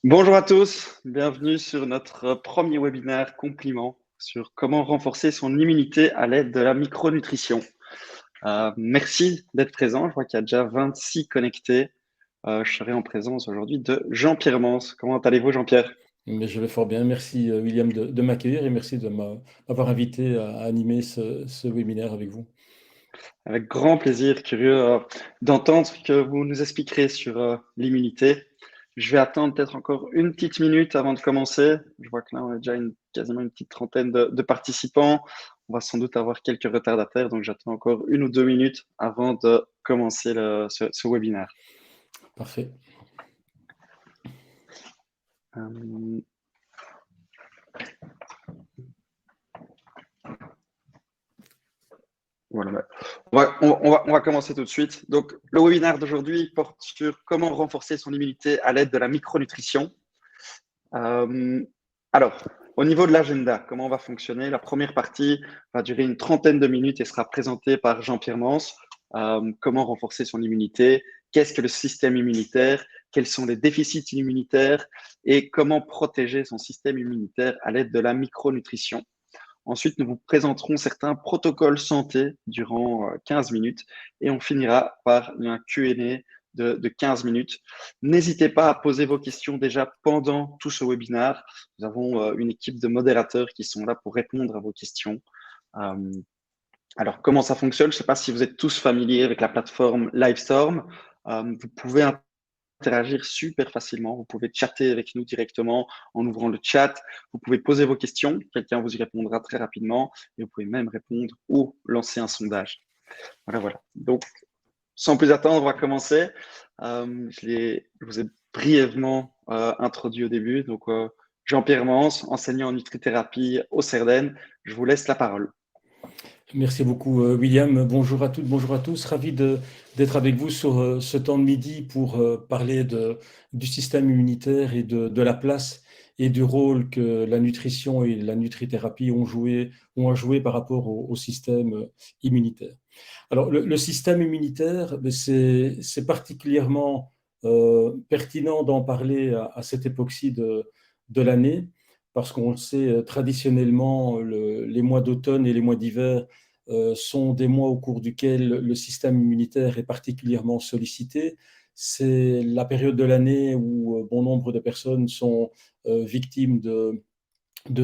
Bonjour à tous, bienvenue sur notre premier webinaire compliment sur comment renforcer son immunité à l'aide de la micronutrition. Merci d'être présent, je vois qu'il y a déjà 26 connectés. Je serai en présence aujourd'hui de Jean-Pierre Mans. Comment allez-vous, Jean-Pierre? Mais je vais fort bien. Merci William de m'accueillir et merci de m'avoir invité à animer ce webinaire avec vous. Avec grand plaisir, curieux d'entendre ce que vous nous expliquerez sur l'immunité. Je vais attendre peut-être encore une petite minute avant de commencer. Je vois que là, on a déjà quasiment une petite trentaine de participants. On va sans doute avoir quelques retardataires, donc j'attends encore 1 ou 2 minutes avant de commencer ce webinaire. Parfait. Euh, Voilà. On va commencer tout de suite. Donc, le webinaire d'aujourd'hui porte sur comment renforcer son immunité à l'aide de la micronutrition. Alors, au niveau de l'agenda, comment on va fonctionner? La première partie va durer une trentaine de minutes et sera présentée par Jean-Pierre Mans. Comment renforcer son immunité? Qu'est-ce que le système immunitaire? Quels sont les déficits immunitaires? Et comment protéger son système immunitaire à l'aide de la micronutrition? Ensuite, nous vous présenterons certains protocoles santé durant 15 minutes et on finira par un Q&A de 15 minutes. N'hésitez pas à poser vos questions déjà pendant tout ce webinaire. Nous avons une équipe de modérateurs qui sont là pour répondre à vos questions. Alors, comment ça fonctionne? Je ne sais pas si vous êtes tous familiers avec la plateforme Livestorm. Vous pouvez interagir super facilement. Vous pouvez chatter avec nous directement en ouvrant le chat. Vous pouvez poser vos questions. Quelqu'un vous y répondra très rapidement. Et vous pouvez même répondre ou lancer un sondage. Voilà. Donc, sans plus attendre, on va commencer. Je vous ai brièvement introduit au début. Donc, Jean-Pierre Mans, enseignant en nutrithérapie au CERDEN. Je vous laisse la parole. Merci beaucoup William. Bonjour à toutes, bonjour à tous. Ravi d'être avec vous sur ce temps de midi pour parler du système immunitaire et de la place et du rôle que la nutrition et la nutrithérapie ont à jouer par rapport au système immunitaire. Alors, le système immunitaire, c'est particulièrement pertinent d'en parler à cette époque-ci de l'année, parce qu'on le sait, traditionnellement, les mois d'automne et les mois d'hiver sont des mois au cours duquel le système immunitaire est particulièrement sollicité. C'est la période de l'année où bon nombre de personnes sont victimes de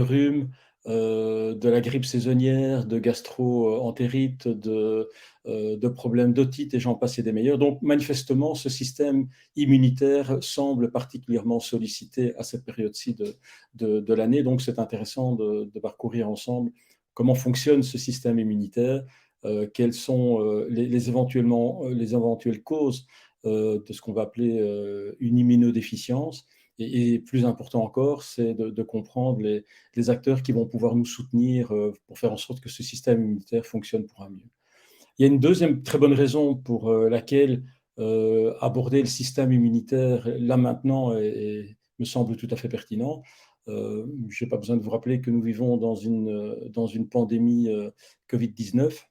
rhume, de la grippe saisonnière, de gastro-entérite, de problèmes d'otite et j'en passe et des meilleurs. Donc manifestement, ce système immunitaire semble particulièrement sollicité à cette période-ci de l'année. Donc c'est intéressant de parcourir ensemble comment fonctionne ce système immunitaire, quelles sont les éventuelles causes de ce qu'on va appeler une immunodéficience. Et plus important encore, c'est de comprendre les acteurs qui vont pouvoir nous soutenir pour faire en sorte que ce système immunitaire fonctionne pour un mieux. Il y a une deuxième très bonne raison pour laquelle aborder le système immunitaire là maintenant me semble tout à fait pertinent. Je n'ai pas besoin de vous rappeler que nous vivons dans une pandémie Covid-19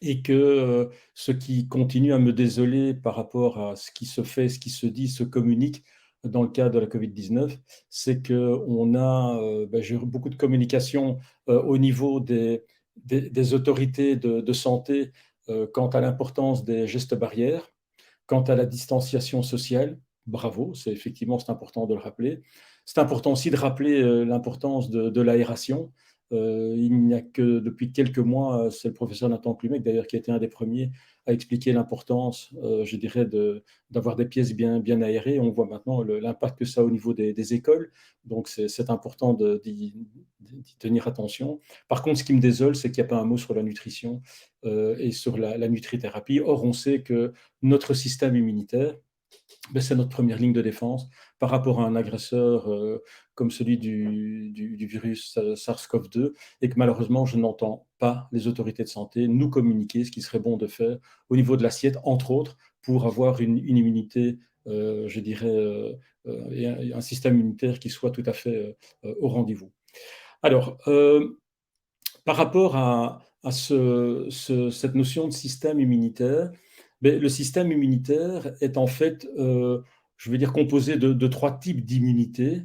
et que ce qui continue à me désoler par rapport à ce qui se fait, ce qui se dit, se communique dans le cadre de la Covid-19, c'est qu'on a beaucoup de communication au niveau des autorités de santé quant à l'importance des gestes barrières, quant à la distanciation sociale. Bravo, c'est important de le rappeler. C'est important aussi de rappeler l'importance de l'aération. Il n'y a que depuis quelques mois, c'est le professeur Nathan Plumec d'ailleurs qui a été un des premiers à expliquer l'importance, je dirais, d'avoir des pièces bien aérées. On voit maintenant l'impact que ça a au niveau des écoles, donc c'est important d'y tenir attention. Par contre, ce qui me désole, c'est qu'il n'y a pas un mot sur la nutrition et sur la nutrithérapie. Or, on sait que notre système immunitaire, c'est notre première ligne de défense par rapport à un agresseur comme celui du virus SARS-CoV-2 et que malheureusement, je n'entends pas les autorités de santé nous communiquer ce qui serait bon de faire au niveau de l'assiette, entre autres, pour avoir une immunité, je dirais, et un système immunitaire qui soit tout à fait au rendez-vous. Alors, par rapport à cette notion de système immunitaire, Mais le système immunitaire est en fait, je vais dire, composé de trois types d'immunité,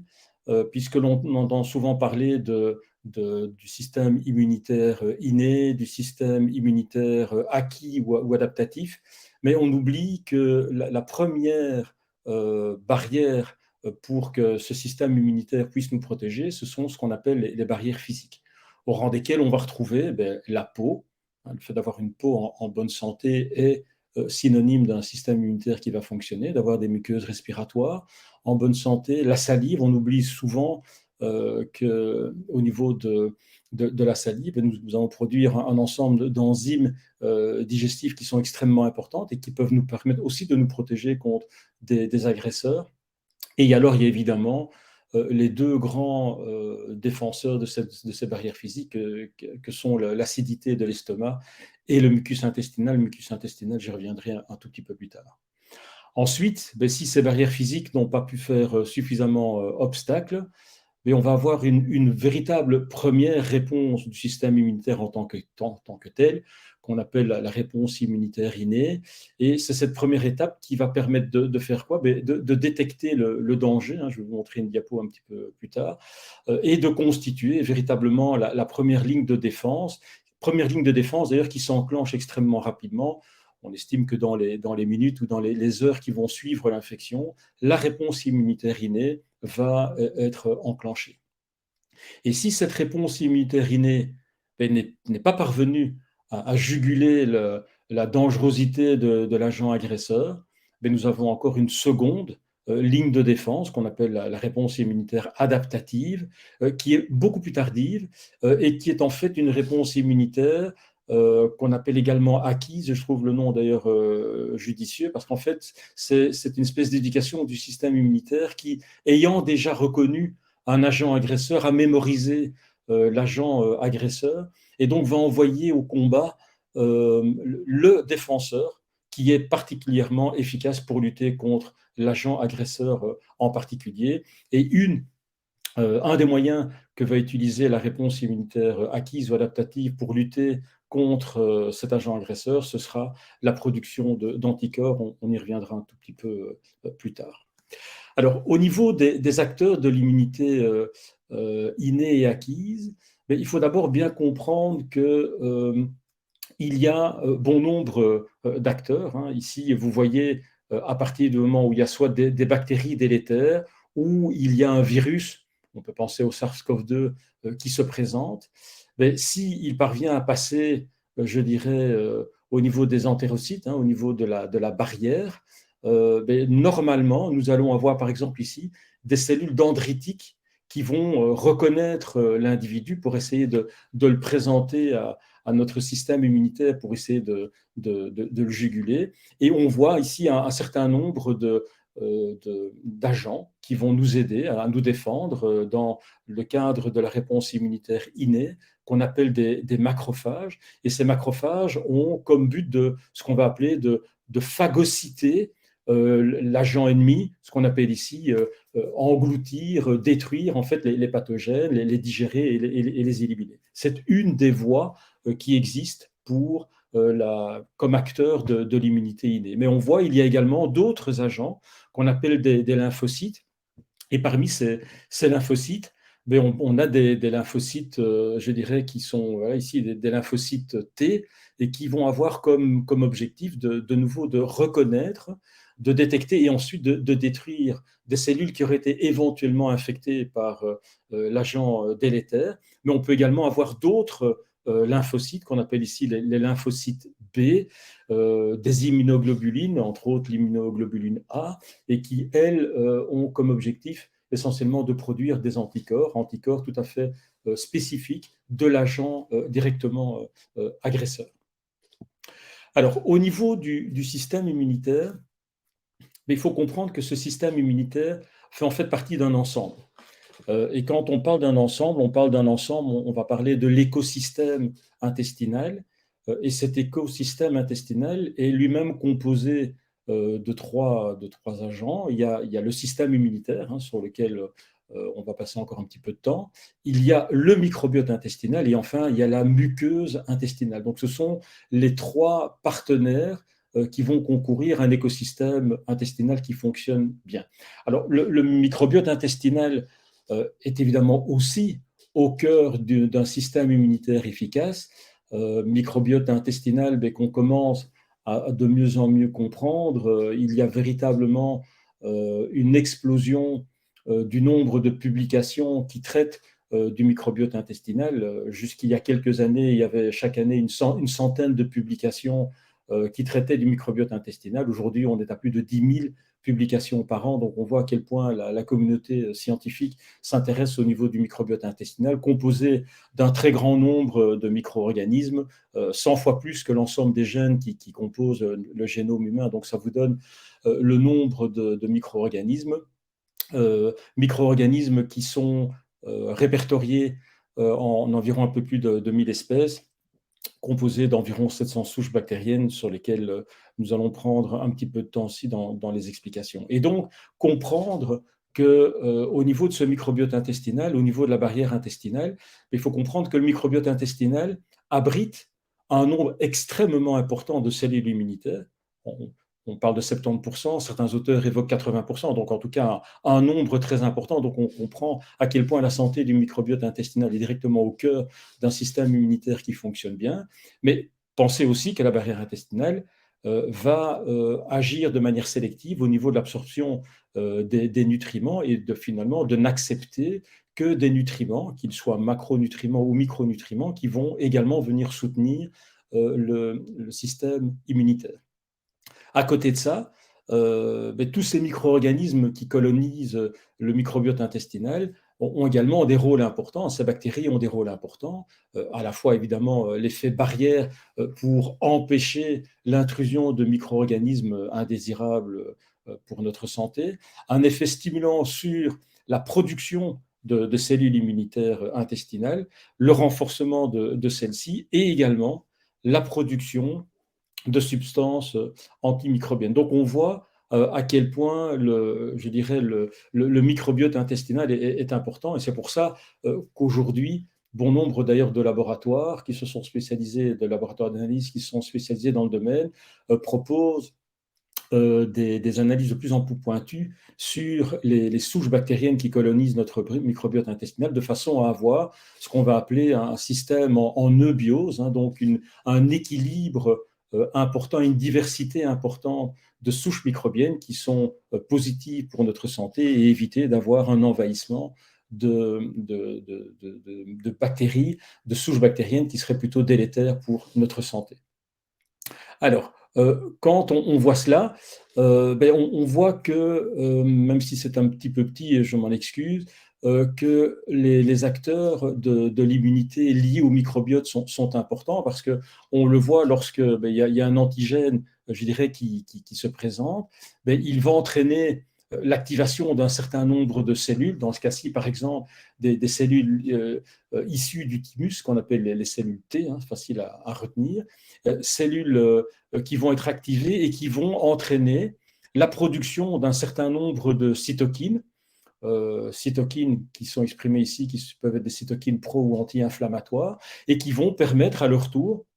puisque l'on entend souvent parler du système immunitaire inné, du système immunitaire acquis ou adaptatif, mais on oublie que la première barrière pour que ce système immunitaire puisse nous protéger, ce sont ce qu'on appelle les barrières physiques, au rang desquelles on va retrouver la peau. Le fait d'avoir une peau en bonne santé est synonyme d'un système immunitaire qui va fonctionner, d'avoir des muqueuses respiratoires en bonne santé. La salive, on oublie souvent qu'au niveau de la salive, nous allons produire un ensemble d'enzymes digestifs qui sont extrêmement importantes et qui peuvent nous permettre aussi de nous protéger contre des agresseurs. Et alors, il y a évidemment les deux grands défenseurs de ces barrières physiques que sont l'acidité de l'estomac et le mucus intestinal. Le mucus intestinal, j'y reviendrai un tout petit peu plus tard. Ensuite, si ces barrières physiques n'ont pas pu faire suffisamment obstacle, mais on va avoir une véritable première réponse du système immunitaire en tant que tel, qu'on appelle la réponse immunitaire innée. Et c'est cette première étape qui va permettre de faire quoi? De détecter le danger, je vais vous montrer une diapo un petit peu plus tard, et de constituer véritablement la première ligne de défense. Première ligne de défense, d'ailleurs, qui s'enclenche extrêmement rapidement. On estime que dans les minutes ou dans les heures qui vont suivre l'infection, la réponse immunitaire innée va être enclenchée. Et si cette réponse immunitaire innée n'est pas parvenue à juguler la dangerosité de l'agent agresseur, nous avons encore une seconde ligne de défense qu'on appelle la réponse immunitaire adaptative, qui est beaucoup plus tardive et qui est en fait une réponse immunitaire qu'on appelle également acquise. Je trouve le nom d'ailleurs judicieux parce qu'en fait, c'est une espèce d'éducation du système immunitaire qui, ayant déjà reconnu un agent agresseur, a mémorisé l'agent agresseur et donc va envoyer au combat le défenseur qui est particulièrement efficace pour lutter contre l'agent agresseur en particulier. Et un des moyens que va utiliser la réponse immunitaire acquise ou adaptative pour lutter contre cet agent agresseur, ce sera la production d'anticorps. On y reviendra un tout petit peu plus tard. Alors, au niveau des acteurs de l'immunité innée et acquise, il faut d'abord bien comprendre que il y a bon nombre d'acteurs. Ici, vous voyez, à partir du moment où il y a soit des bactéries délétères, ou il y a un virus, on peut penser au SARS-CoV-2 qui se présente, mais s'il parvient à passer, je dirais, au niveau des entérocytes, au niveau de la barrière, normalement, nous allons avoir, par exemple ici, des cellules dendritiques qui vont reconnaître l'individu pour essayer de le présenter à notre système immunitaire pour essayer de le juguler. Et on voit ici un certain nombre d'agents qui vont nous aider à nous défendre dans le cadre de la réponse immunitaire innée, qu'on appelle des macrophages. Et ces macrophages ont comme but de ce qu'on va appeler de phagocyter l'agent ennemi, ce qu'on appelle ici engloutir, détruire en fait les pathogènes, les digérer et les éliminer. C'est une des voies qui existent pour comme acteur de l'immunité innée. Mais on voit il y a également d'autres agents qu'on appelle des lymphocytes. Et parmi ces lymphocytes, on a des lymphocytes, je dirais, qui sont ici des lymphocytes T et qui vont avoir comme objectif de nouveau de reconnaître, de détecter et ensuite de détruire des cellules qui auraient été éventuellement infectées par l'agent délétère. Mais on peut également avoir d'autres lymphocytes qu'on appelle ici les lymphocytes B, des immunoglobulines, entre autres l'immunoglobuline A, et qui, elles, ont comme objectif essentiellement de produire des anticorps tout à fait spécifiques de l'agent directement agresseur. Alors, au niveau du système immunitaire, il faut comprendre que ce système immunitaire fait en fait partie d'un ensemble. Et quand on parle d'un ensemble, on va parler de l'écosystème intestinal. Et cet écosystème intestinal est lui-même composé de trois agents. Il y a le système immunitaire, sur lequel on va passer encore un petit peu de temps. Il y a le microbiote intestinal et enfin, il y a la muqueuse intestinale. Donc, ce sont les trois partenaires qui vont concourir à un écosystème intestinal qui fonctionne bien. Alors, le microbiote intestinal est évidemment aussi au cœur d'un système immunitaire efficace. Microbiote intestinal qu'on commence à de mieux en mieux comprendre. Il y a véritablement une explosion du nombre de publications qui traitent du microbiote intestinal. Jusqu'il y a quelques années, il y avait chaque année une centaine de publications qui traitaient du microbiote intestinal. Aujourd'hui, on est à plus de 10 000 publications par an. Donc, on voit à quel point la communauté scientifique s'intéresse au niveau du microbiote intestinal, composé d'un très grand nombre de micro-organismes, 100 fois plus que l'ensemble des gènes qui composent le génome humain. Donc, ça vous donne le nombre de micro-organismes. Micro-organismes qui sont répertoriés en environ un peu plus de 1000 espèces, composés d'environ 700 souches bactériennes sur lesquelles nous allons prendre un petit peu de temps aussi dans les explications. Et donc, comprendre qu'au niveau de ce microbiote intestinal, au niveau de la barrière intestinale, il faut comprendre que le microbiote intestinal abrite un nombre extrêmement important de cellules immunitaires. On parle de 70%, certains auteurs évoquent 80%, donc en tout cas un nombre très important. Donc on comprend à quel point la santé du microbiote intestinal est directement au cœur d'un système immunitaire qui fonctionne bien. Mais pensez aussi que la barrière intestinale va agir de manière sélective au niveau de l'absorption des nutriments et finalement de n'accepter que des nutriments, qu'ils soient macronutriments ou micronutriments, qui vont également venir soutenir le système immunitaire. À côté de ça, tous ces micro-organismes qui colonisent le microbiote intestinal ont également des rôles importants. Ces bactéries ont des rôles importants, à la fois évidemment l'effet barrière pour empêcher l'intrusion de micro-organismes indésirables pour notre santé, un effet stimulant sur la production de cellules immunitaires intestinales, le renforcement de celles-ci et également la production de substances antimicrobiennes. Donc on voit à quel point je dirais le microbiote intestinal est important, et c'est pour ça qu'aujourd'hui, bon nombre d'ailleurs de laboratoires qui se sont spécialisés, de laboratoires d'analyse qui se sont spécialisés dans le domaine, proposent des analyses de plus en plus pointues sur les souches bactériennes qui colonisent notre microbiote intestinal, de façon à avoir ce qu'on va appeler un système en eubiose, donc un équilibre important, une diversité importante de souches microbiennes qui sont positives pour notre santé, et éviter d'avoir un envahissement de bactéries, de souches bactériennes qui seraient plutôt délétères pour notre santé. Alors, quand on voit cela, on voit que, même si c'est un petit peu petit, et je m'en excuse, que les acteurs de l'immunité liés au microbiote sont importants, parce qu'on le voit lorsque y a un antigène, je dirais, qui se présente, il va entraîner l'activation d'un certain nombre de cellules, dans ce cas-ci, par exemple, des cellules issues du thymus, qu'on appelle les cellules T, facile à retenir, cellules qui vont être activées et qui vont entraîner la production d'un certain nombre de cytokines, cytokines qui sont exprimées ici, qui peuvent être des cytokines pro- ou anti-inflammatoires, et qui vont permettre à leur tour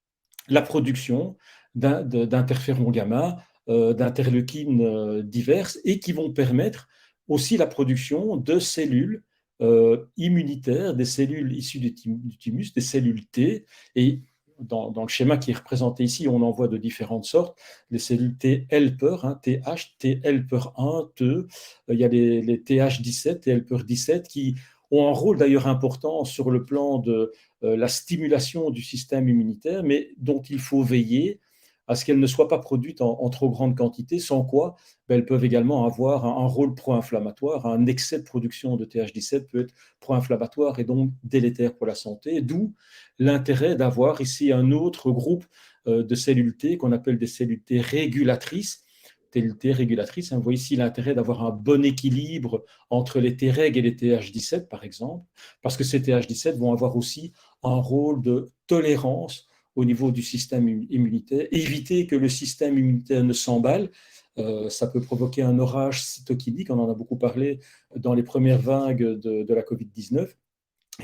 la production d'interférons gamma, d'interleukines diverses, et qui vont permettre aussi la production de cellules immunitaires, des cellules issues du thymus, des cellules T. Et dans le schéma qui est représenté ici, on en voit de différentes sortes. Les cellules T helper, TH, T helper 1, T. Il y a les TH17, T helper 17, qui ont un rôle d'ailleurs important sur le plan de la stimulation du système immunitaire, mais dont il faut veiller à ce qu'elles ne soient pas produites en trop grande quantité, sans quoi elles peuvent également avoir un rôle pro-inflammatoire. Un excès de production de TH17 peut être pro-inflammatoire et donc délétère pour la santé, d'où l'intérêt d'avoir ici un autre groupe de cellules T qu'on appelle des cellules T régulatrices. T régulatrices, vous voyez ici l'intérêt d'avoir un bon équilibre entre les Treg et les TH17 par exemple, parce que ces TH17 vont avoir aussi un rôle de tolérance au niveau du système immunitaire, éviter que le système immunitaire ne s'emballe. Ça peut provoquer un orage cytokinique, on en a beaucoup parlé dans les premières vagues de la Covid-19.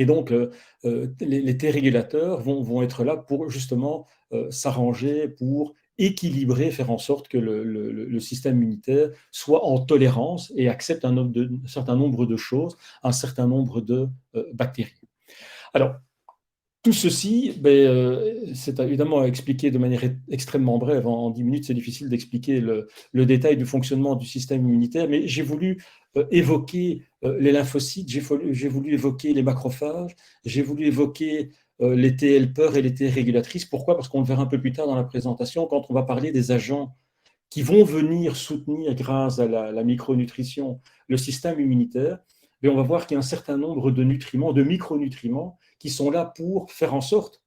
Et donc, les T régulateurs vont être là pour justement s'arranger, pour équilibrer, faire en sorte que le système immunitaire soit en tolérance et accepte un certain nombre de choses, un certain nombre de bactéries. Alors, tout ceci, c'est évidemment expliqué de manière extrêmement brève. En 10 minutes, c'est difficile d'expliquer le détail du fonctionnement du système immunitaire, mais j'ai voulu évoquer les lymphocytes, j'ai voulu évoquer les macrophages, j'ai voulu évoquer les T helpers et les T régulatrices. Pourquoi? Parce qu'on le verra un peu plus tard dans la présentation, quand on va parler des agents qui vont venir soutenir, grâce à la micronutrition, le système immunitaire, mais on va voir qu'il y a un certain nombre de nutriments, de micronutriments, qui sont là pour faire en sorte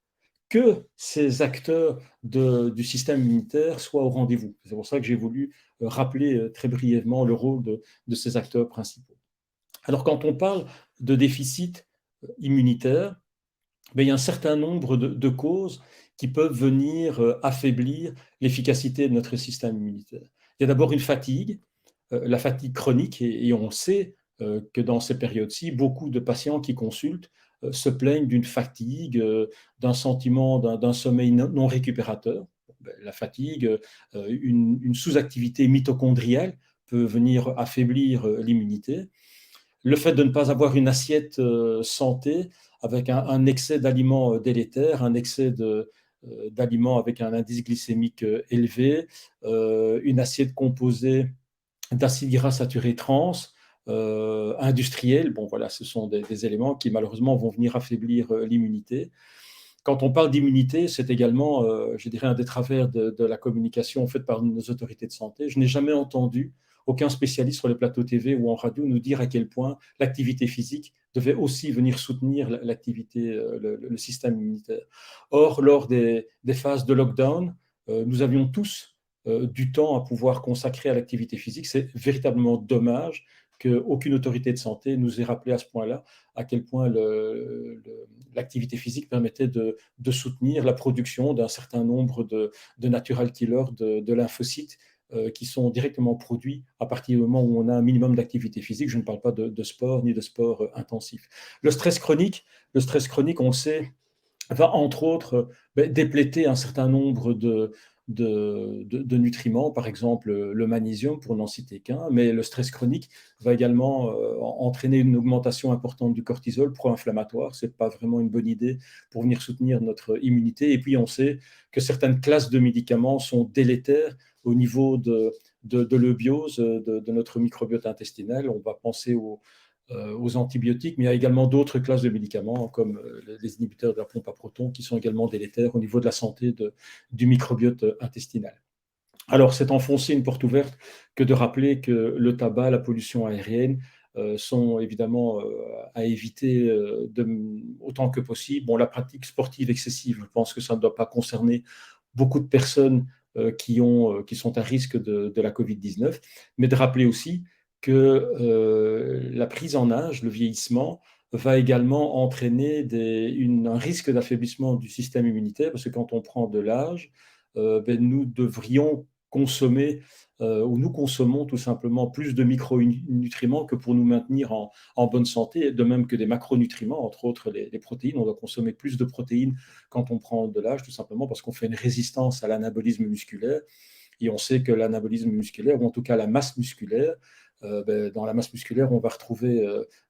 que ces acteurs du système immunitaire soient au rendez-vous. C'est pour ça que j'ai voulu rappeler très brièvement le rôle de ces acteurs principaux. Alors, quand on parle de déficit immunitaire, il y a un certain nombre de causes qui peuvent venir affaiblir l'efficacité de notre système immunitaire. Il y a d'abord une fatigue, la fatigue chronique, et on sait que dans ces périodes-ci, beaucoup de patients qui consultent se plaignent d'une fatigue, d'un sentiment, d'un sommeil non récupérateur. La fatigue, une sous-activité mitochondriale peut venir affaiblir l'immunité. Le fait de ne pas avoir une assiette santé avec un excès d'aliments délétères, un excès d'aliments avec un indice glycémique élevé, une assiette composée d'acides gras saturés trans, industriels. Bon, voilà, ce sont des éléments qui malheureusement vont venir affaiblir l'immunité. Quand on parle d'immunité, c'est également, je dirais, un des travers de la communication faite par nos autorités de santé. Je n'ai jamais entendu aucun spécialiste sur les plateaux TV ou en radio nous dire à quel point l'activité physique devait aussi venir soutenir l'activité, le système immunitaire. Or, lors des phases de lockdown, nous avions tous du temps à pouvoir consacrer à l'activité physique. C'est véritablement dommage qu'aucune autorité de santé nous ait rappelé à ce point-là à quel point l'activité physique permettait de soutenir la production d'un certain nombre de natural killers, de lymphocytes, qui sont directement produits à partir du moment où on a un minimum d'activité physique. Je ne parle pas de sport ni de sport intensif. Le stress chronique, on le sait, va entre autres dépléter un certain nombre de nutriments, par exemple le magnésium, pour n'en citer qu'un, mais le stress chronique va également entraîner une augmentation importante du cortisol pro-inflammatoire. Ce n'est pas vraiment une bonne idée pour venir soutenir notre immunité. Et puis on sait que certaines classes de médicaments sont délétères au niveau de l'eubiose de notre microbiote intestinal. On va penser aux antibiotiques, mais il y a également d'autres classes de médicaments, comme les inhibiteurs de la pompe à protons, qui sont également délétères au niveau de la santé du microbiote intestinal. Alors, c'est enfoncer une porte ouverte que de rappeler que le tabac, la pollution aérienne sont évidemment à éviter autant que possible. Bon, la pratique sportive excessive, je pense que ça ne doit pas concerner beaucoup de personnes qui sont à risque de la Covid-19, mais de rappeler aussi que la prise en âge, le vieillissement, va également entraîner un risque d'affaiblissement du système immunitaire, parce que quand on prend de l'âge, nous devrions consommer, ou nous consommons tout simplement plus de micronutriments que pour nous maintenir en bonne santé, de même que des macronutriments, entre autres les protéines. On doit consommer plus de protéines quand on prend de l'âge, tout simplement parce qu'on fait une résistance à l'anabolisme musculaire. Et on sait que l'anabolisme musculaire, ou en tout cas la masse musculaire, dans la masse musculaire, on va retrouver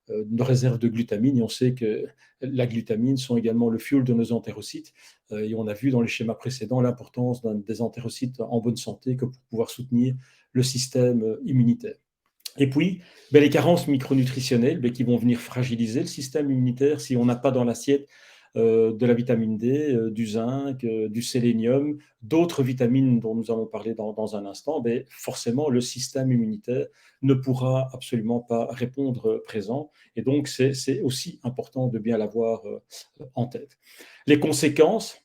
une réserve de glutamine, et on sait que la glutamine sont également le fuel de nos entérocytes. Et on a vu dans les schémas précédents l'importance des entérocytes en bonne santé que pour pouvoir soutenir le système immunitaire. Et puis, les carences micronutritionnelles qui vont venir fragiliser le système immunitaire si on n'a pas dans l'assiette de la vitamine D, du zinc, du sélénium, d'autres vitamines dont nous allons parler dans un instant, forcément, le système immunitaire ne pourra absolument pas répondre présent. Et donc, c'est aussi important de bien l'avoir en tête. Les conséquences,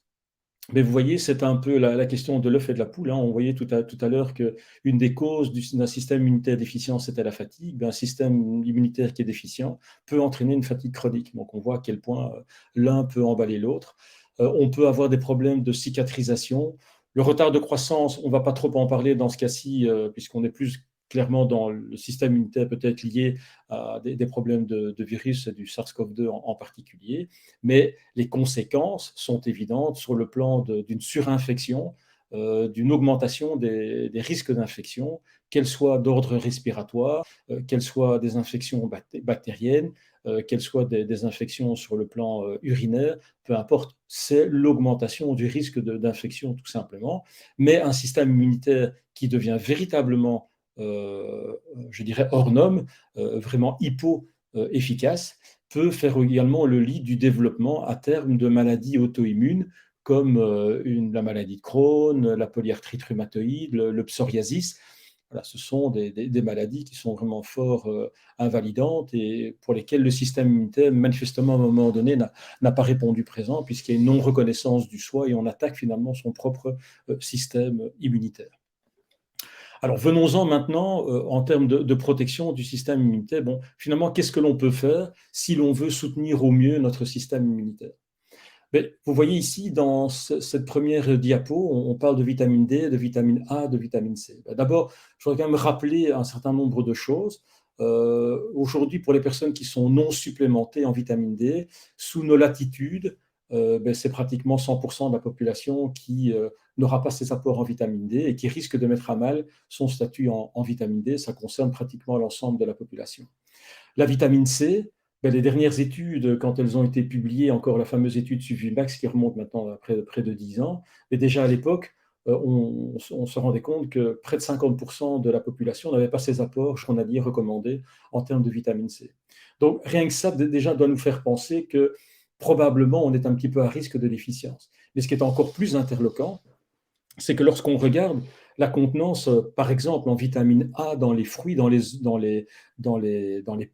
mais vous voyez, c'est un peu la question de l'œuf et de la poule. On voyait tout à l'heure qu'une des causes d'un système immunitaire déficient, c'était la fatigue. Un système immunitaire qui est déficient peut entraîner une fatigue chronique. Donc, on voit à quel point l'un peut emballer l'autre. On peut avoir des problèmes de cicatrisation. Le retard de croissance, on ne va pas trop en parler dans ce cas-ci, puisqu'on est plus clairement dans le système immunitaire peut-être lié à des problèmes de virus, du SARS-CoV-2 en particulier. Mais les conséquences sont évidentes sur le plan d'une surinfection d'une augmentation des risques d'infection, qu'elles soient d'ordre respiratoire, qu'elles soient des infections bactériennes, qu'elles soient des infections sur le plan urinaire, peu importe, c'est l'augmentation du risque d'infection tout simplement. Mais un système immunitaire qui devient véritablement, je dirais, hors norme, vraiment hypo-efficace, peut faire également le lit du développement à terme de maladies auto-immunes comme la maladie de Crohn, la polyarthrite rhumatoïde, le psoriasis. Voilà, ce sont des maladies qui sont vraiment fort invalidantes et pour lesquelles le système immunitaire, manifestement, à un moment donné, n'a pas répondu présent puisqu'il y a une non-reconnaissance du soi et on attaque finalement son propre système immunitaire. Alors venons-en maintenant en termes de protection du système immunitaire. Bon, finalement, qu'est-ce que l'on peut faire si l'on veut soutenir au mieux notre système immunitaire? Mais vous voyez ici, dans cette première diapo, on parle de vitamine D, de vitamine A, de vitamine C. D'abord, je voudrais quand même rappeler un certain nombre de choses. Aujourd'hui, pour les personnes qui sont non supplémentées en vitamine D, sous nos latitudes, c'est pratiquement 100% de la population qui n'aura pas ses apports en vitamine D et qui risque de mettre à mal son statut en vitamine D. Ça concerne pratiquement l'ensemble de la population. La vitamine C, les dernières études, quand elles ont été publiées, encore la fameuse étude Suvimax qui remonte maintenant à près de 10 ans, mais déjà à l'époque, on se rendait compte que près de 50% de la population n'avait pas ces apports journaliers recommandés en termes de vitamine C. Donc rien que ça déjà doit nous faire penser que probablement on est un petit peu à risque de déficience. Mais ce qui est encore plus interloquant, c'est que lorsqu'on regarde la contenance, par exemple, en vitamine A dans les fruits, dans les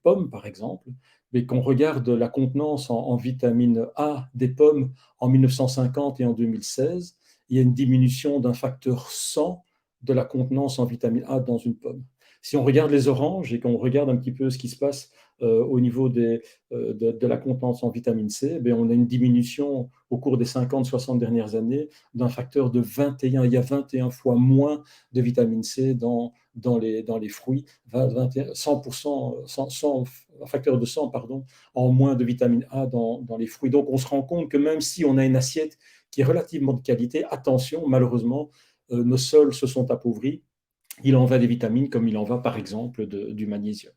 pommes, par exemple, mais qu'on regarde la contenance en vitamine A des pommes en 1950 et en 2016, il y a une diminution d'un facteur 100 de la contenance en vitamine A dans une pomme. Si on regarde les oranges et qu'on regarde un petit peu ce qui se passe au niveau de la contenance en vitamine C, on a une diminution au cours des 50-60 dernières années d'un facteur de 21. Il y a 21 fois moins de vitamine C dans les fruits, 100%, un facteur de 100 pardon, en moins de vitamine A dans les fruits. Donc on se rend compte que même si on a une assiette qui est relativement de qualité, attention, malheureusement, nos sols se sont appauvris. Il en va des vitamines comme il en va par exemple du magnésium.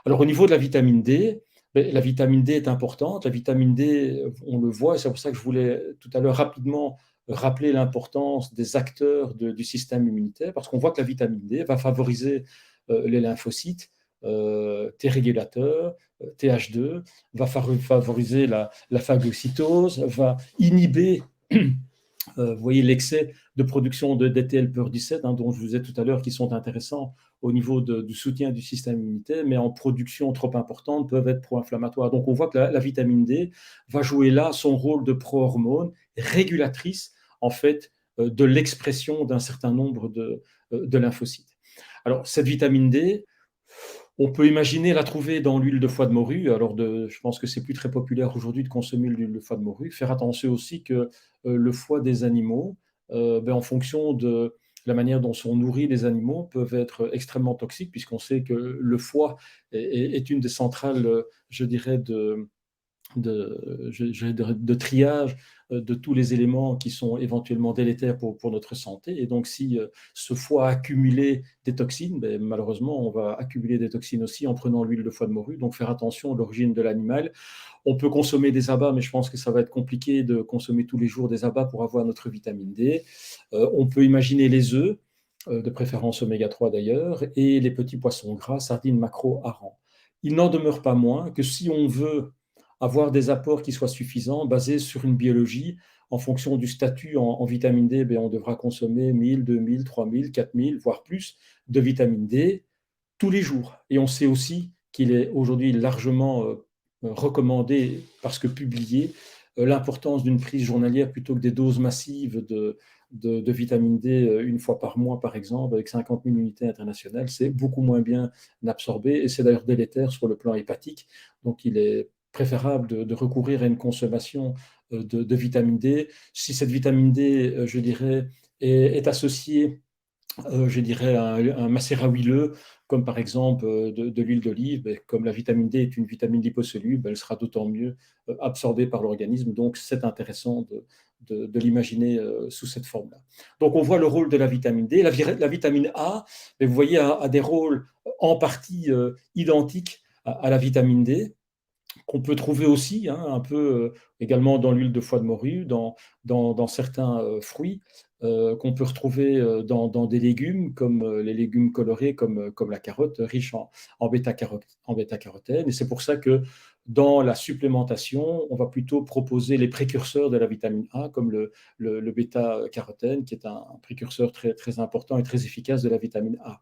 Alors au niveau de la vitamine D, la vitamine D est importante. La vitamine D, on le voit, et c'est pour ça que je voulais tout à l'heure rapidement rappeler l'importance des acteurs du système immunitaire, parce qu'on voit que la vitamine D va favoriser les lymphocytes, T régulateurs, TH2, va favoriser la phagocytose, va inhiber vous voyez l'excès de production de DTL-PER17, dont je vous disais tout à l'heure, qui sont intéressants au niveau du soutien du système immunitaire, mais en production trop importante peuvent être pro-inflammatoires. Donc on voit que la vitamine D va jouer là son rôle de pro-hormone régulatrice en fait de l'expression d'un certain nombre de lymphocytes. Alors cette vitamine D, on peut imaginer la trouver dans l'huile de foie de morue. Alors, je pense que c'est plus très populaire aujourd'hui de consommer l'huile de foie de morue. Faire attention aussi que le foie des animaux, en fonction de la manière dont sont nourris les animaux, peuvent être extrêmement toxiques, puisqu'on sait que le foie est une des centrales, je dirais, de triage de tous les éléments qui sont éventuellement délétères pour notre santé. Et donc, si ce foie a accumulé des toxines, malheureusement, on va accumuler des toxines aussi en prenant l'huile de foie de morue. Donc, faire attention à l'origine de l'animal. On peut consommer des abats, mais je pense que ça va être compliqué de consommer tous les jours des abats pour avoir notre vitamine D. On peut imaginer les œufs, de préférence oméga 3 d'ailleurs, et les petits poissons gras, sardines, maquereaux, harengs. Il n'en demeure pas moins que si on veut avoir des apports qui soient suffisants, basés sur une biologie. En fonction du statut en vitamine D, on devra consommer 1000, 2000, 3000, 4000, voire plus de vitamine D tous les jours. Et on sait aussi qu'il est aujourd'hui largement recommandé, parce que publié, l'importance d'une prise journalière plutôt que des doses massives de vitamine D une fois par mois, par exemple, avec 50 000 unités internationales. C'est beaucoup moins bien absorbé et c'est d'ailleurs délétère sur le plan hépatique. Donc il est préférable de recourir à une consommation de vitamine D. Si cette vitamine D, je dirais, est associée, je dirais, à un macérat huileux, comme par exemple de l'huile d'olive, comme la vitamine D est une vitamine liposoluble, elle sera d'autant mieux absorbée par l'organisme. Donc, c'est intéressant de l'imaginer sous cette forme-là. Donc on voit le rôle de la vitamine D. La vitamine A, mais vous voyez, a des rôles en partie identiques à la vitamine D, qu'on peut trouver aussi un peu également dans l'huile de foie de morue, dans certains fruits, qu'on peut retrouver dans des légumes, comme les légumes colorés, comme la carotte, riche en bêta-carotène. Et c'est pour ça que dans la supplémentation, on va plutôt proposer les précurseurs de la vitamine A, comme le bêta-carotène, qui est un précurseur très, très important et très efficace de la vitamine A.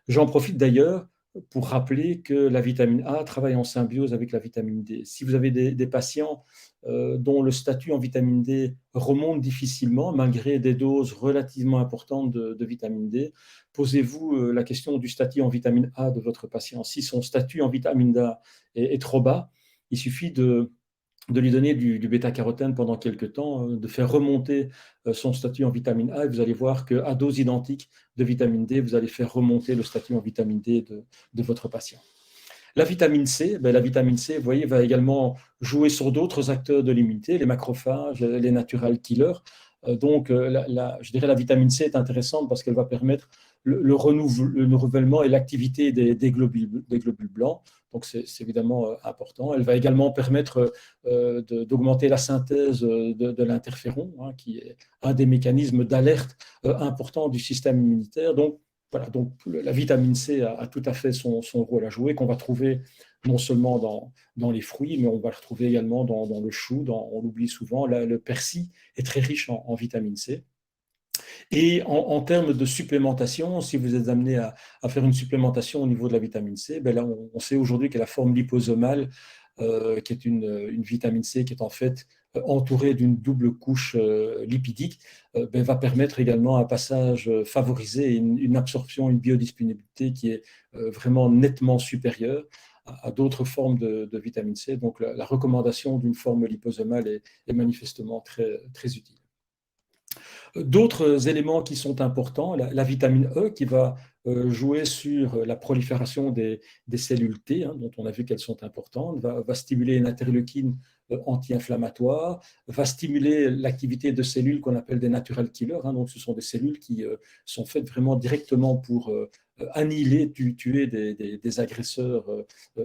J'en profite d'ailleurs pour rappeler que la vitamine A travaille en symbiose avec la vitamine D. Si vous avez des patients dont le statut en vitamine D remonte difficilement, malgré des doses relativement importantes de vitamine D, posez-vous la question du statut en vitamine A de votre patient. Si son statut en vitamine D est trop bas, il suffit de lui donner du bêta-carotène pendant quelques temps, de faire remonter son statut en vitamine A, et vous allez voir qu'à dose identique de vitamine D, vous allez faire remonter le statut en vitamine D de votre patient. La vitamine C, vous voyez, va également jouer sur d'autres acteurs de l'immunité, les macrophages, les natural killers. Donc, je dirais la vitamine C est intéressante parce qu'elle va permettre le renouvellement et l'activité des globules blancs. Donc, c'est évidemment important. Elle va également permettre d'augmenter la synthèse de l'interféron, qui est un des mécanismes d'alerte importants du système immunitaire. Donc, voilà, donc la vitamine C a tout à fait son rôle à jouer, qu'on va trouver non seulement dans les fruits, mais on va le retrouver également dans le chou, on l'oublie souvent, le persil est très riche en vitamine C. Et en termes de supplémentation, si vous êtes amené à faire une supplémentation au niveau de la vitamine C, là, on sait aujourd'hui que la forme liposomale, qui est une vitamine C qui est en fait entourée d'une double couche lipidique, va permettre également un passage favorisé, une absorption, une biodisponibilité qui est vraiment nettement supérieure à d'autres formes de vitamine C. Donc la recommandation d'une forme liposomale est manifestement très, très utile. D'autres éléments qui sont importants, la vitamine E qui va jouer sur la prolifération des cellules T, dont on a vu qu'elles sont importantes, va stimuler une interleukine anti-inflammatoire, va stimuler l'activité de cellules qu'on appelle des natural killers. Donc ce sont des cellules qui sont faites vraiment directement pour annihiler, tuer des agresseurs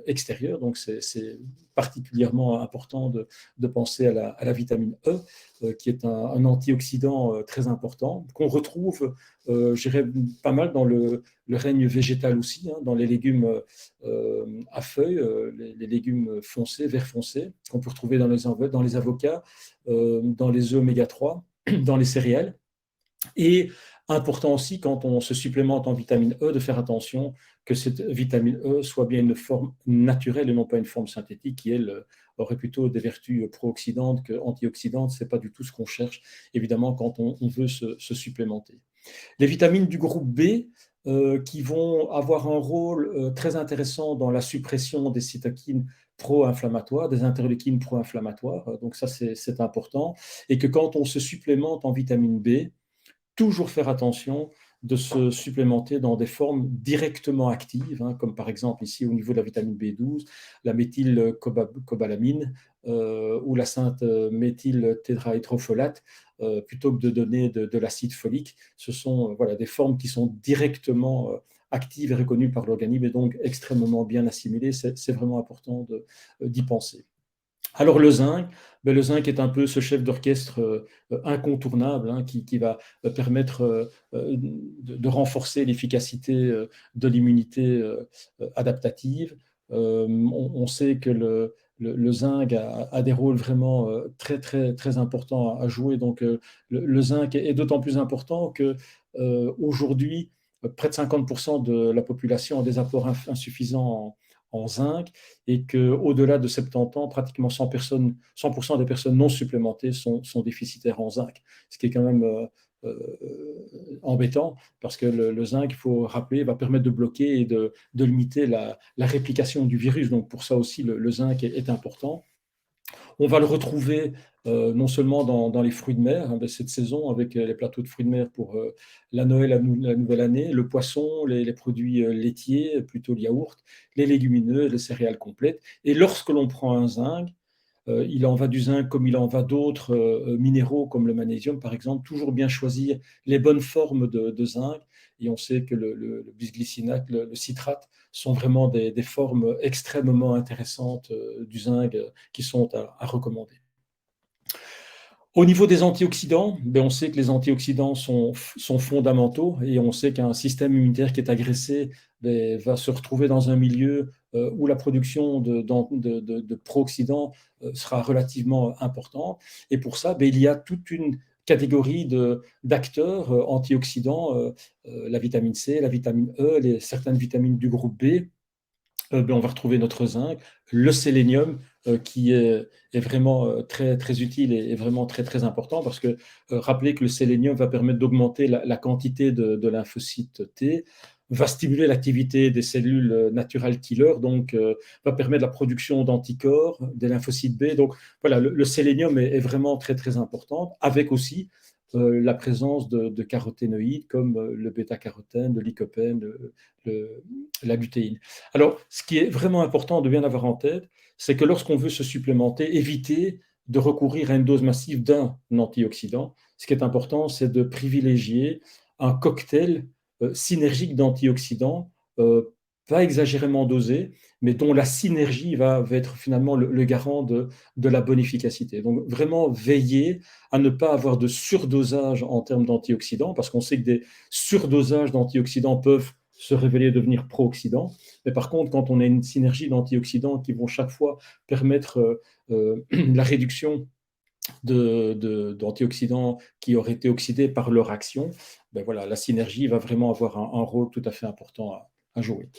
extérieurs. Donc c'est particulièrement important de penser à la vitamine E, qui est un antioxydant très important, qu'on retrouve, je dirais, pas mal dans le règne végétal aussi, dans les légumes à feuilles, les légumes foncés, vert foncé, qu'on peut retrouver dans les avocats, dans les œufs oméga 3, dans les céréales. Et important aussi, quand on se supplémente en vitamine E, de faire attention que cette vitamine E soit bien une forme naturelle et non pas une forme synthétique qui, elle, aurait plutôt des vertus pro-oxydantes qu'antioxydantes. Ce n'est pas du tout ce qu'on cherche, évidemment, quand on veut se supplémenter. Les vitamines du groupe B, qui vont avoir un rôle très intéressant dans la suppression des cytokines pro-inflammatoires, des interleukines pro-inflammatoires. Donc ça, c'est important. Et que quand on se supplémente en vitamine B, toujours faire attention de se supplémenter dans des formes directement actives, comme par exemple ici au niveau de la vitamine B12, la méthylcobalamine ou la sainte méthyltétrahydrofolate, plutôt que de donner de l'acide folique. Ce sont des formes qui sont directement actives et reconnues par l'organisme et donc extrêmement bien assimilées. C'est vraiment important d'y penser. Alors le zinc est un peu ce chef d'orchestre incontournable qui va permettre de renforcer l'efficacité de l'immunité adaptative. On sait que le zinc a des rôles vraiment très, très, très importants à jouer. Donc le zinc est d'autant plus important que aujourd'hui, près de 50% de la population a des apports insuffisants en zinc, et qu'au-delà de 70 ans, pratiquement 100% des personnes non supplémentées sont déficitaires en zinc, ce qui est quand même embêtant, parce que le zinc, il faut rappeler, va permettre de bloquer et de limiter la réplication du virus. Donc pour ça aussi, le zinc est important. On va le retrouver non seulement dans les fruits de mer, cette saison, avec les plateaux de fruits de mer pour la Noël, la nouvelle année, le poisson, les produits laitiers, plutôt le yaourt, les légumineuses, les céréales complètes. Et lorsque l'on prend un zinc, Il en va du zinc comme il en va d'autres minéraux comme le magnésium, par exemple. Toujours bien choisir les bonnes formes de zinc. Et on sait que le bisglycinate, le citrate, sont vraiment des formes extrêmement intéressantes du zinc qui sont à recommander. Au niveau des antioxydants, on sait que les antioxydants sont fondamentaux et on sait qu'un système immunitaire qui est agressé va se retrouver dans un milieu où la production de pro-oxydants sera relativement importante. Et pour ça, il y a toute une catégorie d'acteurs antioxydants, la vitamine C, la vitamine E, certaines vitamines du groupe B. On va retrouver notre zinc, le sélénium qui est vraiment très, très utile et vraiment très, très important parce que rappelez que le sélénium va permettre d'augmenter la quantité de lymphocytes T, va stimuler l'activité des cellules naturelles killer, donc va permettre la production d'anticorps, des lymphocytes B. Donc voilà, le sélénium est vraiment très, très important, avec aussi la présence de caroténoïdes comme le bêta-carotène, le lycopène, la lutéine. Alors, ce qui est vraiment important de bien avoir en tête, c'est que lorsqu'on veut se supplémenter, éviter de recourir à une dose massive d'un antioxydant. Ce qui est important, c'est de privilégier un cocktail synergique d'antioxydants, pas exagérément dosé, mais dont la synergie va être finalement le garant de la bonne efficacité. Donc, vraiment veiller à ne pas avoir de surdosage en termes d'antioxydants, parce qu'on sait que des surdosages d'antioxydants peuvent se révéler devenir pro-oxydants. Mais par contre, quand on a une synergie d'antioxydants qui vont chaque fois permettre la réduction d'antioxydants qui auraient été oxydés par leur action, voilà, la synergie va vraiment avoir un rôle tout à fait important à jouer.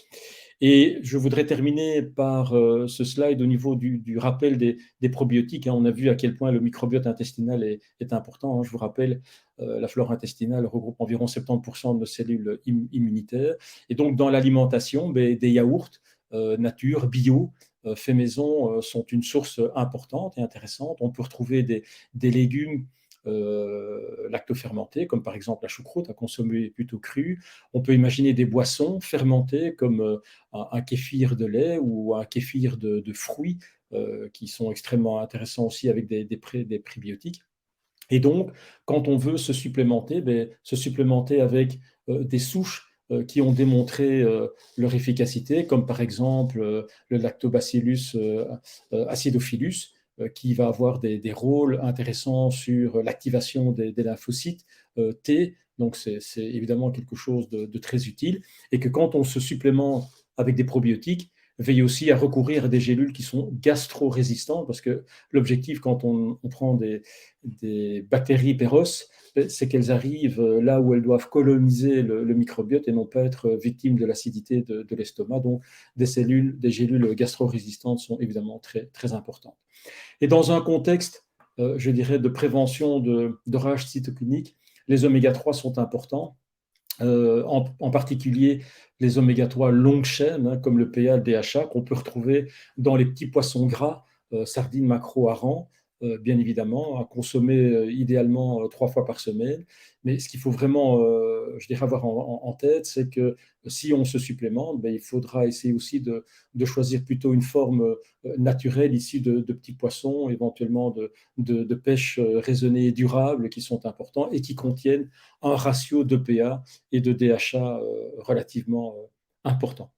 Et je voudrais terminer par ce slide au niveau du rappel des probiotiques. On a vu à quel point le microbiote intestinal est important. Je vous rappelle, la flore intestinale regroupe environ 70% de nos cellules immunitaires. Et donc, dans l'alimentation, des yaourts nature, bio, faits maison, sont une source importante et intéressante. On peut retrouver des légumes lactofermentés, comme par exemple la choucroute à consommer plutôt crue. On peut imaginer des boissons fermentées comme un kéfir de lait ou un kéfir de fruits qui sont extrêmement intéressants aussi avec des prébiotiques. Et donc, quand on veut se supplémenter avec des souches qui ont démontré leur efficacité, comme par exemple le Lactobacillus acidophilus, qui va avoir des rôles intéressants sur l'activation des lymphocytes T. Donc, c'est évidemment quelque chose de très utile. Et que quand on se supplémente avec des probiotiques, veille aussi à recourir à des gélules qui sont gastro-résistantes, parce que l'objectif, quand on prend des bactéries péros, c'est qu'elles arrivent là où elles doivent coloniser le microbiote et non pas être victimes de l'acidité de l'estomac. Donc, des gélules gastro-résistantes sont évidemment très, très importantes. Et dans un contexte, je dirais, de prévention de rage cytokinique, les oméga-3 sont importants. En particulier les oméga-3 longue chaîne, comme le PA, le DHA, qu'on peut retrouver dans les petits poissons gras, sardines, maquereaux, harengs, bien évidemment, à consommer idéalement 3 fois par semaine. Mais ce qu'il faut vraiment, je dirais, avoir en tête, c'est que si on se supplémente, il faudra essayer aussi de choisir plutôt une forme naturelle issue de petits poissons, éventuellement de pêche raisonnée et durable, qui sont importants et qui contiennent un ratio de PA et de DHA relativement important.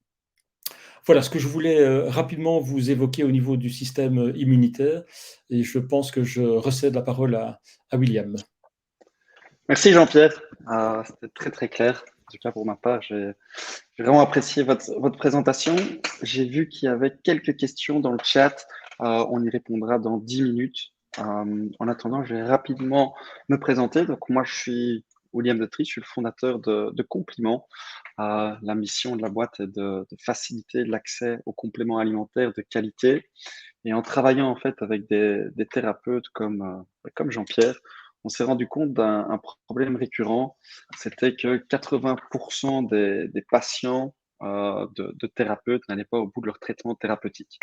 Voilà ce que je voulais rapidement vous évoquer au niveau du système immunitaire et je pense que je recède la parole à William. Merci Jean-Pierre. C'était très très clair. En tout cas pour ma part, j'ai vraiment apprécié votre présentation. J'ai vu qu'il y avait quelques questions dans le chat. On y répondra dans 10 minutes. En attendant, je vais rapidement me présenter. Donc moi, je suis William Detry, je suis le fondateur de Compliments. La mission de la boîte est de faciliter l'accès aux compléments alimentaires de qualité. Et en travaillant en fait avec des thérapeutes comme Jean-Pierre, on s'est rendu compte d'un problème récurrent, c'était que 80% des patients de thérapeutes n'allaient pas au bout de leur traitement thérapeutique.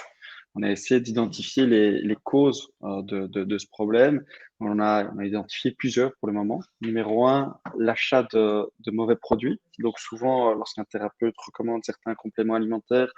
On a essayé d'identifier les causes de ce problème. On a identifié plusieurs pour le moment. Numéro un, l'achat de mauvais produits. Donc souvent, lorsqu'un thérapeute recommande certains compléments alimentaires,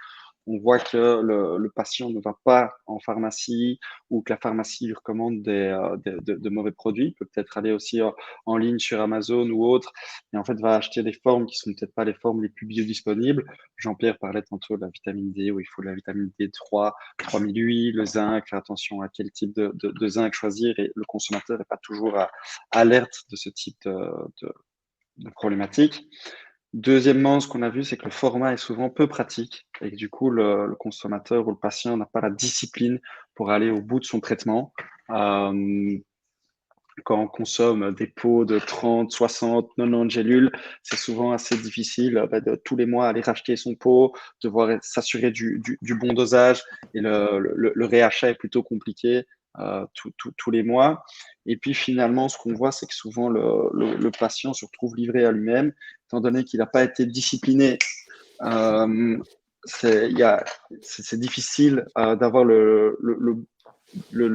on voit que le patient ne va pas en pharmacie ou que la pharmacie lui recommande de mauvais produits, il peut peut-être aller aussi en ligne sur Amazon ou autre, et en fait va acheter des formes qui sont peut-être pas les formes les plus biodisponibles. Jean-Pierre parlait tantôt de la vitamine D, où il faut de la vitamine D3, 3008, le zinc, faire attention à quel type de zinc choisir, et le consommateur n'est pas toujours alerte de ce type de problématique. Deuxièmement, ce qu'on a vu, c'est que le format est souvent peu pratique et que du coup, le consommateur ou le patient n'a pas la discipline pour aller au bout de son traitement. Quand on consomme des pots de 30, 60, 90 gélules, c'est souvent assez difficile de tous les mois aller racheter son pot, devoir s'assurer du bon dosage, et le réachat est plutôt compliqué tous les mois. Et puis finalement, ce qu'on voit, c'est que souvent le patient se retrouve livré à lui-même, étant donné qu'il n'a pas été discipliné. C'est difficile d'avoir le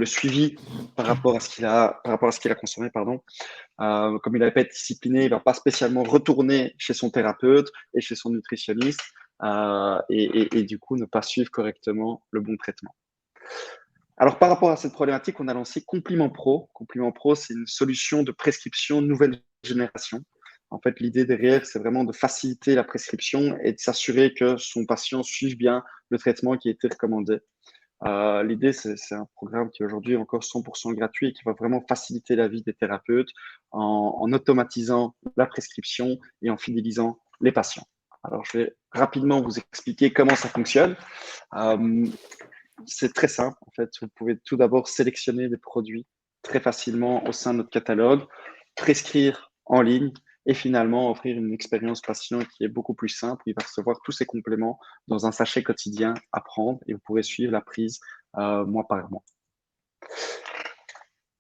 suivi par rapport à ce qu'il a consommé, pardon. Comme il n'avait pas été discipliné, il ne va pas spécialement retourner chez son thérapeute et chez son nutritionniste, et du coup ne pas suivre correctement le bon traitement. Alors, par rapport à cette problématique, on a lancé Compliment Pro. Compliment Pro, c'est une solution de prescription nouvelle génération. En fait, l'idée derrière, c'est vraiment de faciliter la prescription et de s'assurer que son patient suive bien le traitement qui a été recommandé. L'idée, c'est un programme qui est aujourd'hui encore 100% gratuit et qui va vraiment faciliter la vie des thérapeutes en automatisant la prescription et en fidélisant les patients. Alors, je vais rapidement vous expliquer comment ça fonctionne. C'est très simple. En fait, vous pouvez tout d'abord sélectionner des produits très facilement au sein de notre catalogue, prescrire en ligne et finalement offrir une expérience patient qui est beaucoup plus simple. Il va recevoir tous ses compléments dans un sachet quotidien à prendre et vous pourrez suivre la prise mois par mois.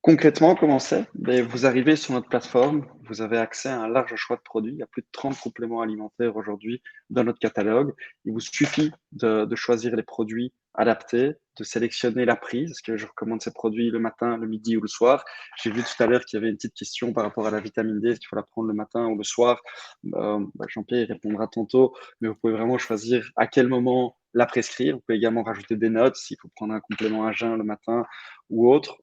Concrètement, comment c'est? Vous arrivez sur notre plateforme, vous avez accès à un large choix de produits. Il y a plus de 30 compléments alimentaires aujourd'hui dans notre catalogue. Il vous suffit de choisir les produits adaptés, de sélectionner la prise. Est-ce que je recommande ces produits le matin, le midi ou le soir? J'ai vu tout à l'heure qu'il y avait une petite question par rapport à la vitamine D. Est-ce qu'il faut la prendre le matin ou le soir? Jean-Pierre répondra tantôt, mais vous pouvez vraiment choisir à quel moment la prescrire. Vous pouvez également rajouter des notes s'il faut prendre un complément à jeun le matin ou autre.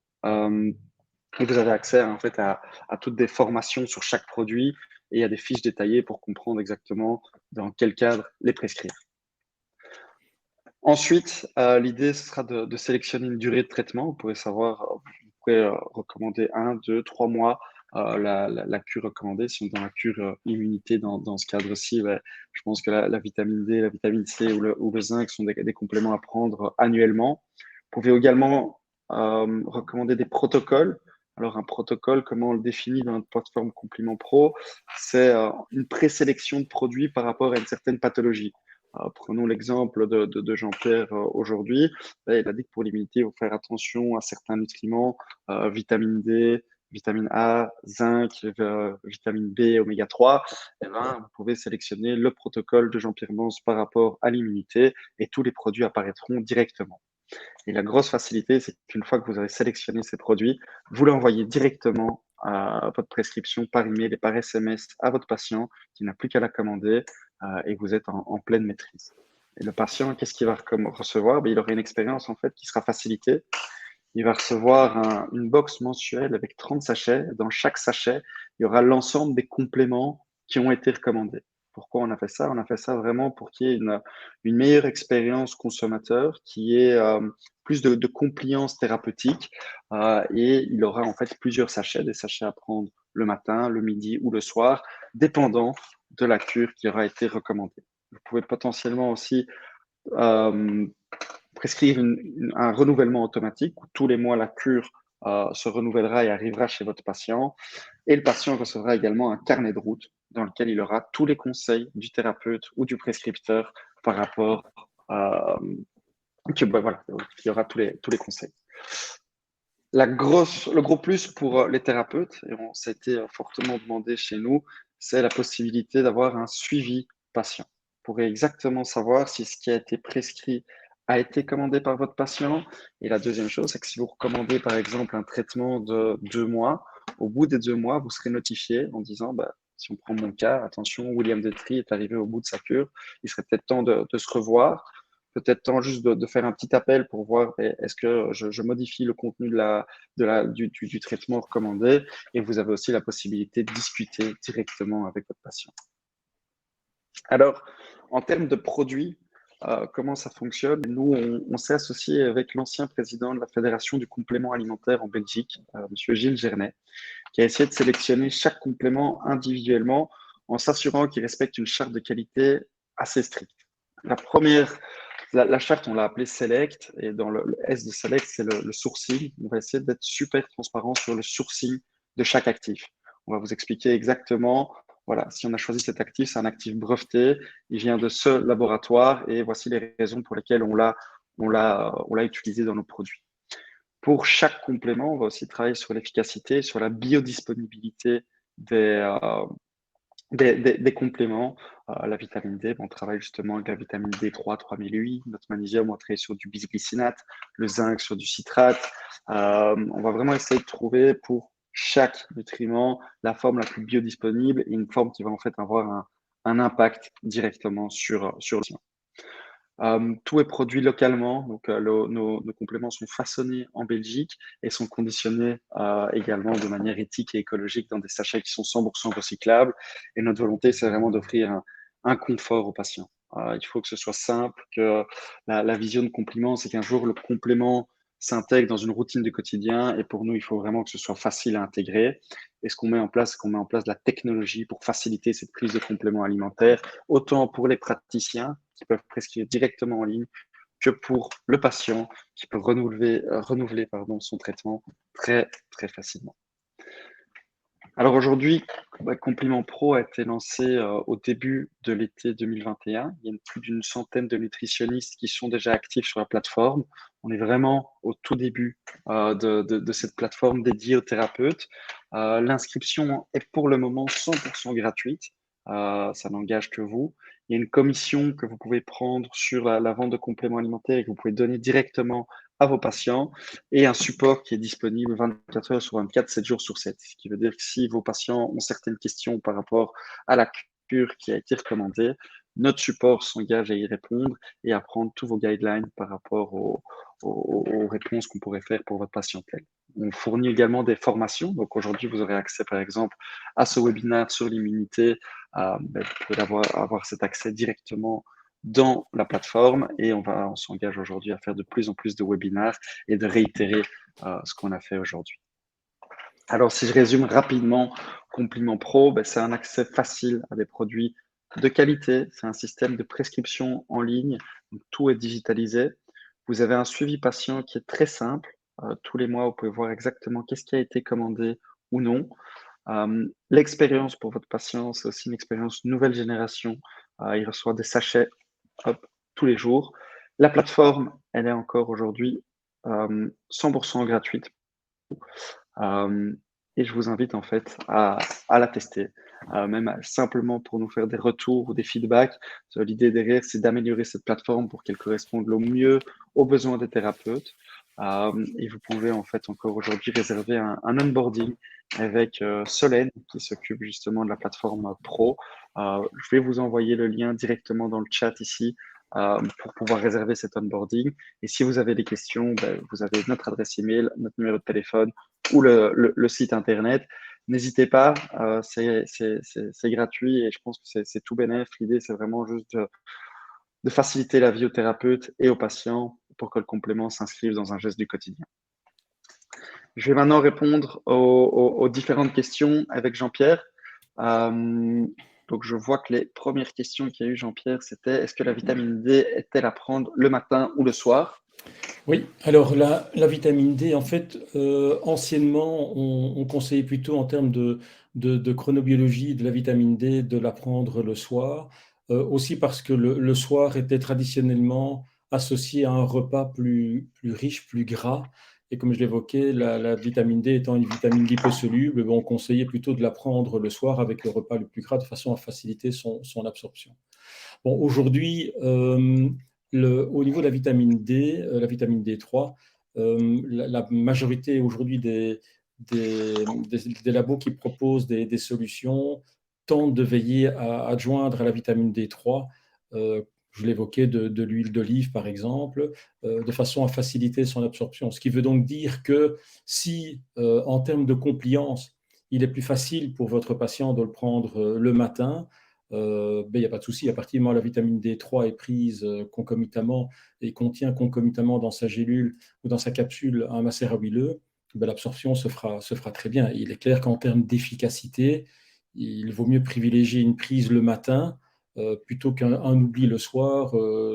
Et vous avez accès en fait à toutes des formations sur chaque produit et à des fiches détaillées pour comprendre exactement dans quel cadre les prescrire. Ensuite, l'idée ce sera de sélectionner une durée de traitement. Vous pouvez recommander 1, 2, 3 mois la cure recommandée. Si on est dans la cure immunité dans ce cadre-ci, je pense que la vitamine D, la vitamine C ou le zinc sont des compléments à prendre annuellement. Vous pouvez également recommander des protocoles. Alors, un protocole, comment on le définit dans notre plateforme Compliment Pro? C'est une présélection de produits par rapport à une certaine pathologie. Prenons l'exemple de Jean-Pierre aujourd'hui. Il a dit que pour l'immunité, il faut faire attention à certains nutriments, vitamine D, vitamine A, zinc, vitamine B, oméga 3. Vous pouvez sélectionner le protocole de Jean-Pierre Mans par rapport à l'immunité et tous les produits apparaîtront directement. Et la grosse facilité, c'est qu'une fois que vous avez sélectionné ces produits, vous l'envoyez directement à votre prescription par email et par SMS à votre patient qui n'a plus qu'à la commander et vous êtes en pleine maîtrise. Et le patient, qu'est-ce qu'il va recevoir? Il aura une expérience en fait qui sera facilitée. Il va recevoir une box mensuelle avec 30 sachets. Dans chaque sachet, il y aura l'ensemble des compléments qui ont été recommandés. Pourquoi on a fait ça? On a fait ça vraiment pour qu'il y ait une meilleure expérience consommateur, qui ait plus de compliance thérapeutique. Et il aura en fait plusieurs sachets, des sachets à prendre le matin, le midi ou le soir, dépendant de la cure qui aura été recommandée. Vous pouvez potentiellement aussi prescrire un renouvellement automatique où tous les mois la cure se renouvellera et arrivera chez votre patient. Et le patient recevra également un carnet de route dans lequel il aura tous les conseils du thérapeute ou du prescripteur par rapport à... voilà, il y aura tous les conseils. Le gros plus pour les thérapeutes, et ça a été fortement demandé chez nous, c'est la possibilité d'avoir un suivi patient. Vous pourrez exactement savoir si ce qui a été prescrit a été commandé par votre patient. Et la deuxième chose, c'est que si vous recommandez par exemple un traitement de 2 mois, au bout des 2 mois, vous serez notifié en disant, si on prend mon cas, attention, William Detry est arrivé au bout de sa cure, il serait peut-être temps de se revoir. peut-être temps juste de faire un petit appel pour voir est-ce que je modifie le contenu du traitement recommandé, et vous avez aussi la possibilité de discuter directement avec votre patient. Alors, en termes de produits, comment ça fonctionne? Nous, on s'est associé avec l'ancien président de la Fédération du complément alimentaire en Belgique, Monsieur Gilles Gernet, qui a essayé de sélectionner chaque complément individuellement en s'assurant qu'il respecte une charte de qualité assez stricte. La charte, on l'a appelée Select, et dans le S de Select, c'est le sourcing. On va essayer d'être super transparent sur le sourcing de chaque actif. On va vous expliquer exactement, voilà, si on a choisi cet actif, c'est un actif breveté, il vient de ce laboratoire, et voici les raisons pour lesquelles on l'a utilisé dans nos produits. Pour chaque complément, on va aussi travailler sur l'efficacité, sur la biodisponibilité des compléments. La vitamine D, on travaille justement avec la vitamine D3, 3008. Notre magnésium, on va travailler sur du bisglycinate, le zinc sur du citrate. On va vraiment essayer de trouver pour chaque nutriment la forme la plus biodisponible et une forme qui va en fait avoir un impact directement sur le patient. Tout est produit localement, donc nos compléments sont façonnés en Belgique et sont conditionnés également de manière éthique et écologique dans des sachets qui sont 100% recyclables. Et notre volonté, c'est vraiment d'offrir un confort aux patients. Il faut que ce soit simple, que la vision de complément, c'est qu'un jour, le complément s'intègre dans une routine du quotidien, et pour nous, il faut vraiment que ce soit facile à intégrer. Et ce qu'on met en place, c'est qu'on met en place de la technologie pour faciliter cette prise de compléments alimentaires, autant pour les praticiens qui peuvent prescrire directement en ligne, que pour le patient qui peut renouveler son traitement très, très facilement. Alors aujourd'hui, Compliment Pro a été lancé au début de l'été 2021. Il y a plus d'une centaine de nutritionnistes qui sont déjà actifs sur la plateforme. On est vraiment au tout début de cette plateforme dédiée aux thérapeutes. L'inscription est pour le moment 100% gratuite. Ça n'engage que vous. Il y a une commission que vous pouvez prendre sur la vente de compléments alimentaires et que vous pouvez donner directement à vos patients, et un support qui est disponible 24 heures sur 24, 7 jours sur 7. Ce qui veut dire que si vos patients ont certaines questions par rapport à la cure qui a été recommandée, notre support s'engage à y répondre et à prendre tous vos guidelines par rapport aux réponses qu'on pourrait faire pour votre patientèle. On fournit également des formations. Donc aujourd'hui, vous aurez accès, par exemple, à ce webinaire sur l'immunité. Vous pouvez avoir cet accès directement dans la plateforme, et on s'engage aujourd'hui à faire de plus en plus de webinaires et de réitérer ce qu'on a fait aujourd'hui. Alors, si je résume rapidement, Compliment Pro, c'est un accès facile à des produits de qualité. C'est un système de prescription en ligne, donc tout est digitalisé. Vous avez un suivi patient qui est très simple. Tous les mois, vous pouvez voir exactement qu'est-ce qui a été commandé ou non. L'expérience pour votre patient, c'est aussi une expérience nouvelle génération. Il reçoit des sachets tous les jours. La plateforme, elle est encore aujourd'hui 100% gratuite. Et je vous invite en fait à la tester, même simplement pour nous faire des retours ou des feedbacks. L'idée derrière, c'est d'améliorer cette plateforme pour qu'elle corresponde au mieux aux besoins des thérapeutes. Et vous pouvez en fait encore aujourd'hui réserver un onboarding avec Solène, qui s'occupe justement de la plateforme Pro. Je vais vous envoyer le lien directement dans le chat ici pour pouvoir réserver cet onboarding. Et si vous avez des questions, vous avez notre adresse email, notre numéro de téléphone ou le site internet. N'hésitez pas, c'est gratuit et je pense que c'est tout bénef. L'idée, c'est vraiment juste de faciliter la vie aux thérapeutes et aux patients pour que le complément s'inscrive dans un geste du quotidien. Je vais maintenant répondre aux différentes questions avec Jean-Pierre. Donc, je vois que les premières questions qu'il y a eu, Jean-Pierre, c'était est-ce que la vitamine D est-elle à prendre le matin ou le soir? Oui, alors la vitamine D, en fait, anciennement, on conseillait plutôt en termes de chronobiologie de la vitamine D de la prendre le soir, aussi parce que le soir était traditionnellement associé à un repas plus riche, plus gras. Et comme je l'évoquais, la vitamine D étant une vitamine liposoluble, on conseillait plutôt de la prendre le soir avec le repas le plus gras de façon à faciliter son absorption. Bon, aujourd'hui, au niveau de la vitamine D3, la majorité aujourd'hui des labos qui proposent des solutions tentent de veiller à adjoindre à la vitamine D3 je l'évoquais, de l'huile d'olive par exemple, de façon à faciliter son absorption. Ce qui veut donc dire que si en termes de compliance, il est plus facile pour votre patient de le prendre le matin, ben, il n'y a pas de souci. À partir du moment où la vitamine D3 est prise concomitamment et contient concomitamment dans sa gélule ou dans sa capsule un macérat huileux, ben, l'absorption se fera très bien. Il est clair qu'en termes d'efficacité, il vaut mieux privilégier une prise le matin plutôt qu'un oubli le soir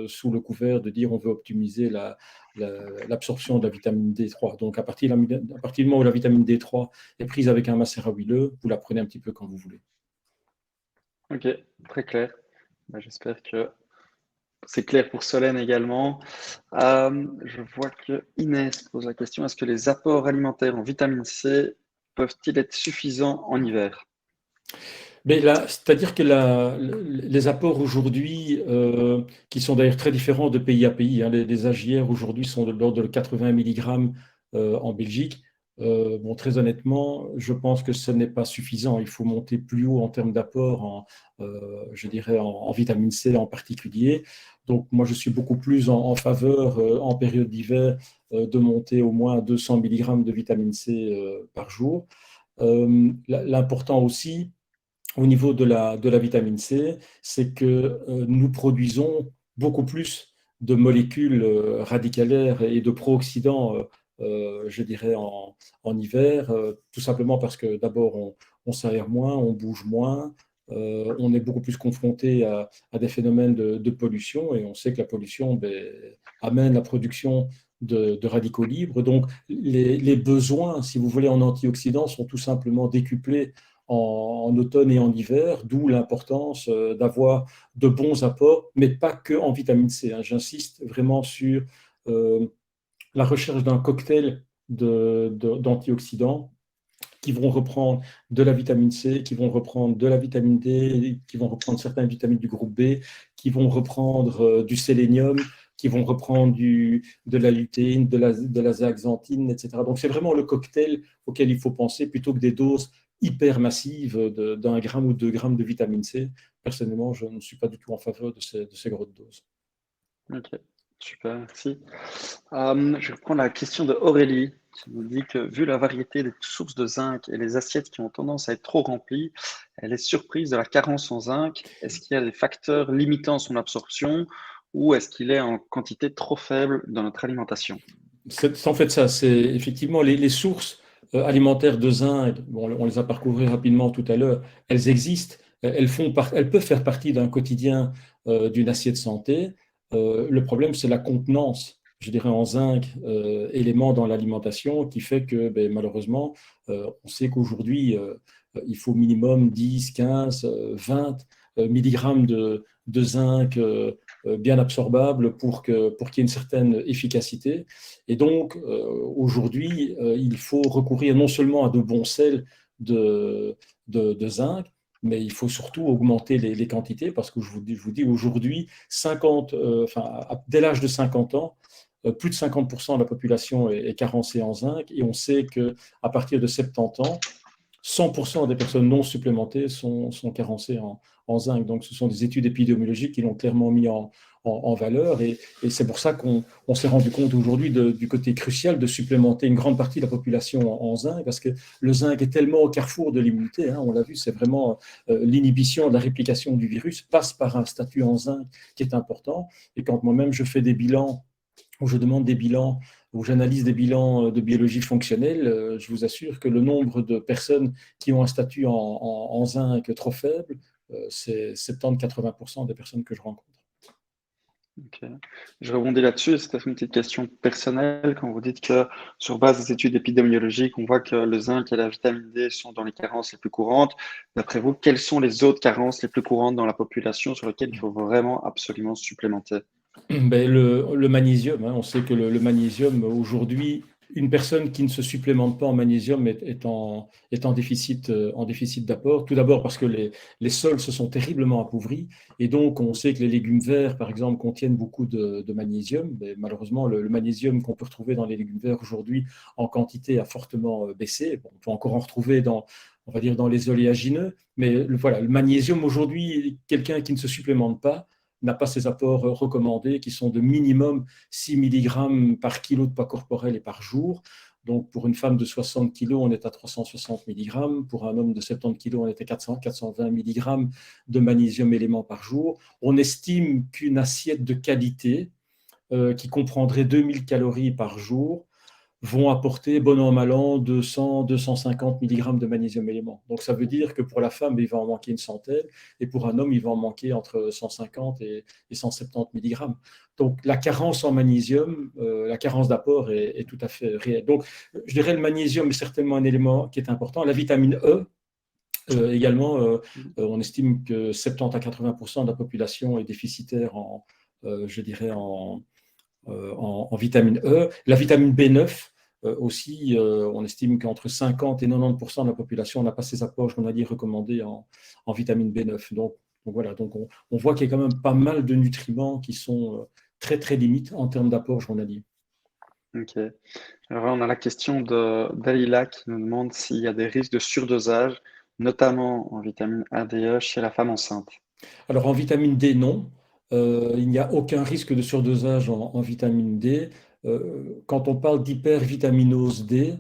sous le couvert de dire on veut optimiser l'absorption de la vitamine D3. Donc à partir du moment où la vitamine D3 est prise avec un macérat huileux, vous la prenez un petit peu quand vous voulez. Ok, très clair. Bah, j'espère que c'est clair pour Solène également. Je vois que Inès pose la question, est-ce que les apports alimentaires en vitamine C peuvent-ils être suffisants en hiver? Mais là, c'est-à-dire que les apports aujourd'hui, qui sont d'ailleurs très différents de pays à pays, hein, les AJR aujourd'hui sont de l'ordre de 80 mg en Belgique. Bon, très honnêtement, je pense que ce n'est pas suffisant. Il faut monter plus haut en termes d'apport, je dirais en vitamine C en particulier. Donc, moi, je suis beaucoup plus en faveur, en période d'hiver, de monter au moins 200 mg de vitamine C par jour. L'important aussi, au niveau de la vitamine C, c'est que nous produisons beaucoup plus de molécules radicalaires et de pro-oxydants, je dirais, en hiver, tout simplement parce que d'abord, on s'aère moins, on bouge moins, on est beaucoup plus confronté à des phénomènes de pollution, et on sait que la pollution ben, amène la production de radicaux libres. Donc, les besoins, si vous voulez, en antioxydants sont tout simplement décuplés en automne et en hiver, d'où l'importance d'avoir de bons apports, mais pas que en vitamine C, hein. J'insiste vraiment sur la recherche d'un cocktail d'antioxydants qui vont reprendre de la vitamine C, qui vont reprendre de la vitamine D, qui vont reprendre certaines vitamines du groupe B, qui vont reprendre du sélénium, qui vont reprendre de la lutéine, de la zeaxanthine, etc. Donc c'est vraiment le cocktail auquel il faut penser plutôt que des doses hyper massives d'un gramme ou 2 grammes de vitamine C. Personnellement, je ne suis pas du tout en faveur de ces grosses doses. Ok, super, merci. Je reprends la question de Aurélie qui nous dit que vu la variété des sources de zinc et les assiettes qui ont tendance à être trop remplies, elle est surprise de la carence en zinc. Est-ce qu'il y a des facteurs limitant son absorption ou est-ce qu'il est en quantité trop faible dans notre alimentation? C'est en fait ça, c'est effectivement les sources alimentaires de zinc, bon, on les a parcourus rapidement tout à l'heure, elles existent, elles peuvent faire partie d'un quotidien d'une assiette santé. Le problème, c'est la contenance, je dirais, en zinc, élément dans l'alimentation, qui fait que ben, malheureusement, on sait qu'aujourd'hui, il faut minimum 10, 15, 20 milligrammes de zinc bien absorbable pour qu'il y ait une certaine efficacité. Et donc, aujourd'hui, il faut recourir non seulement à de bons sels de zinc, mais il faut surtout augmenter les quantités parce que je vous dis aujourd'hui, 50, dès l'âge de 50 ans, plus de 50% de la population est carencée en zinc et on sait qu'à partir de 70 ans, 100% des personnes non supplémentées sont carencées en zinc. Donc, ce sont des études épidémiologiques qui l'ont clairement mis en valeur. Et c'est pour ça qu'on s'est rendu compte aujourd'hui du côté crucial de supplémenter une grande partie de la population en zinc, parce que le zinc est tellement au carrefour de l'immunité. Hein, on l'a vu, c'est vraiment l'inhibition de la réplication du virus passe par un statut en zinc qui est important. Et quand moi-même je fais des bilans, où je demande des bilans, où j'analyse des bilans de biologie fonctionnelle, je vous assure que le nombre de personnes qui ont un statut en zinc trop faible, c'est 70-80% des personnes que je rencontre. Ok. Je rebondis là-dessus. C'est une petite question personnelle. Quand vous dites que sur base des études épidémiologiques, on voit que le zinc et la vitamine D sont dans les carences les plus courantes. D'après vous, quelles sont les autres carences les plus courantes dans la population sur lesquelles il faut vraiment absolument supplémenter? Ben, le magnésium, hein, on sait que le magnésium, aujourd'hui, une personne qui ne se supplémente pas en magnésium est en déficit d'apport. Tout d'abord parce que les sols se sont terriblement appauvris. Et donc, on sait que les légumes verts, par exemple, contiennent beaucoup de magnésium. Mais malheureusement, le magnésium qu'on peut retrouver dans les légumes verts aujourd'hui en quantité a fortement baissé. Bon, on peut encore en retrouver on va dire, dans les oléagineux. Mais voilà, le magnésium aujourd'hui, quelqu'un qui ne se supplémente pas, n'a pas ces apports recommandés qui sont de minimum 6 mg par kilo de poids corporel et par jour. Donc, pour une femme de 60 kg, on est à 360 mg. Pour un homme de 70 kg, on est à 420 mg de magnésium élément par jour. On estime qu'une assiette de qualité qui comprendrait 2000 calories par jour vont apporter, bon an, mal an, 200-250 mg de magnésium élément. Donc, ça veut dire que pour la femme, il va en manquer une centaine, et pour un homme, il va en manquer entre 150 et 170 mg. Donc, la carence en magnésium, la carence d'apport est tout à fait réelle. Donc, je dirais le magnésium est certainement un élément qui est important. La vitamine E, également, on estime que 70 à 80% de la population est déficitaire je dirais, en vitamine E. La vitamine B9 aussi, on estime qu'entre 50 et 90% de la population n'a pas ces apports journaliers recommandés en vitamine B9. Donc voilà, donc on voit qu'il y a quand même pas mal de nutriments qui sont très très limites en termes d'apport journalier. Ok. Alors là, on a la question de Dalila qui nous demande s'il y a des risques de surdosage, notamment en vitamine A, D, E chez la femme enceinte. Alors en vitamine D, non. Il n'y a aucun risque de surdosage en vitamine D. Quand on parle d'hypervitaminose D,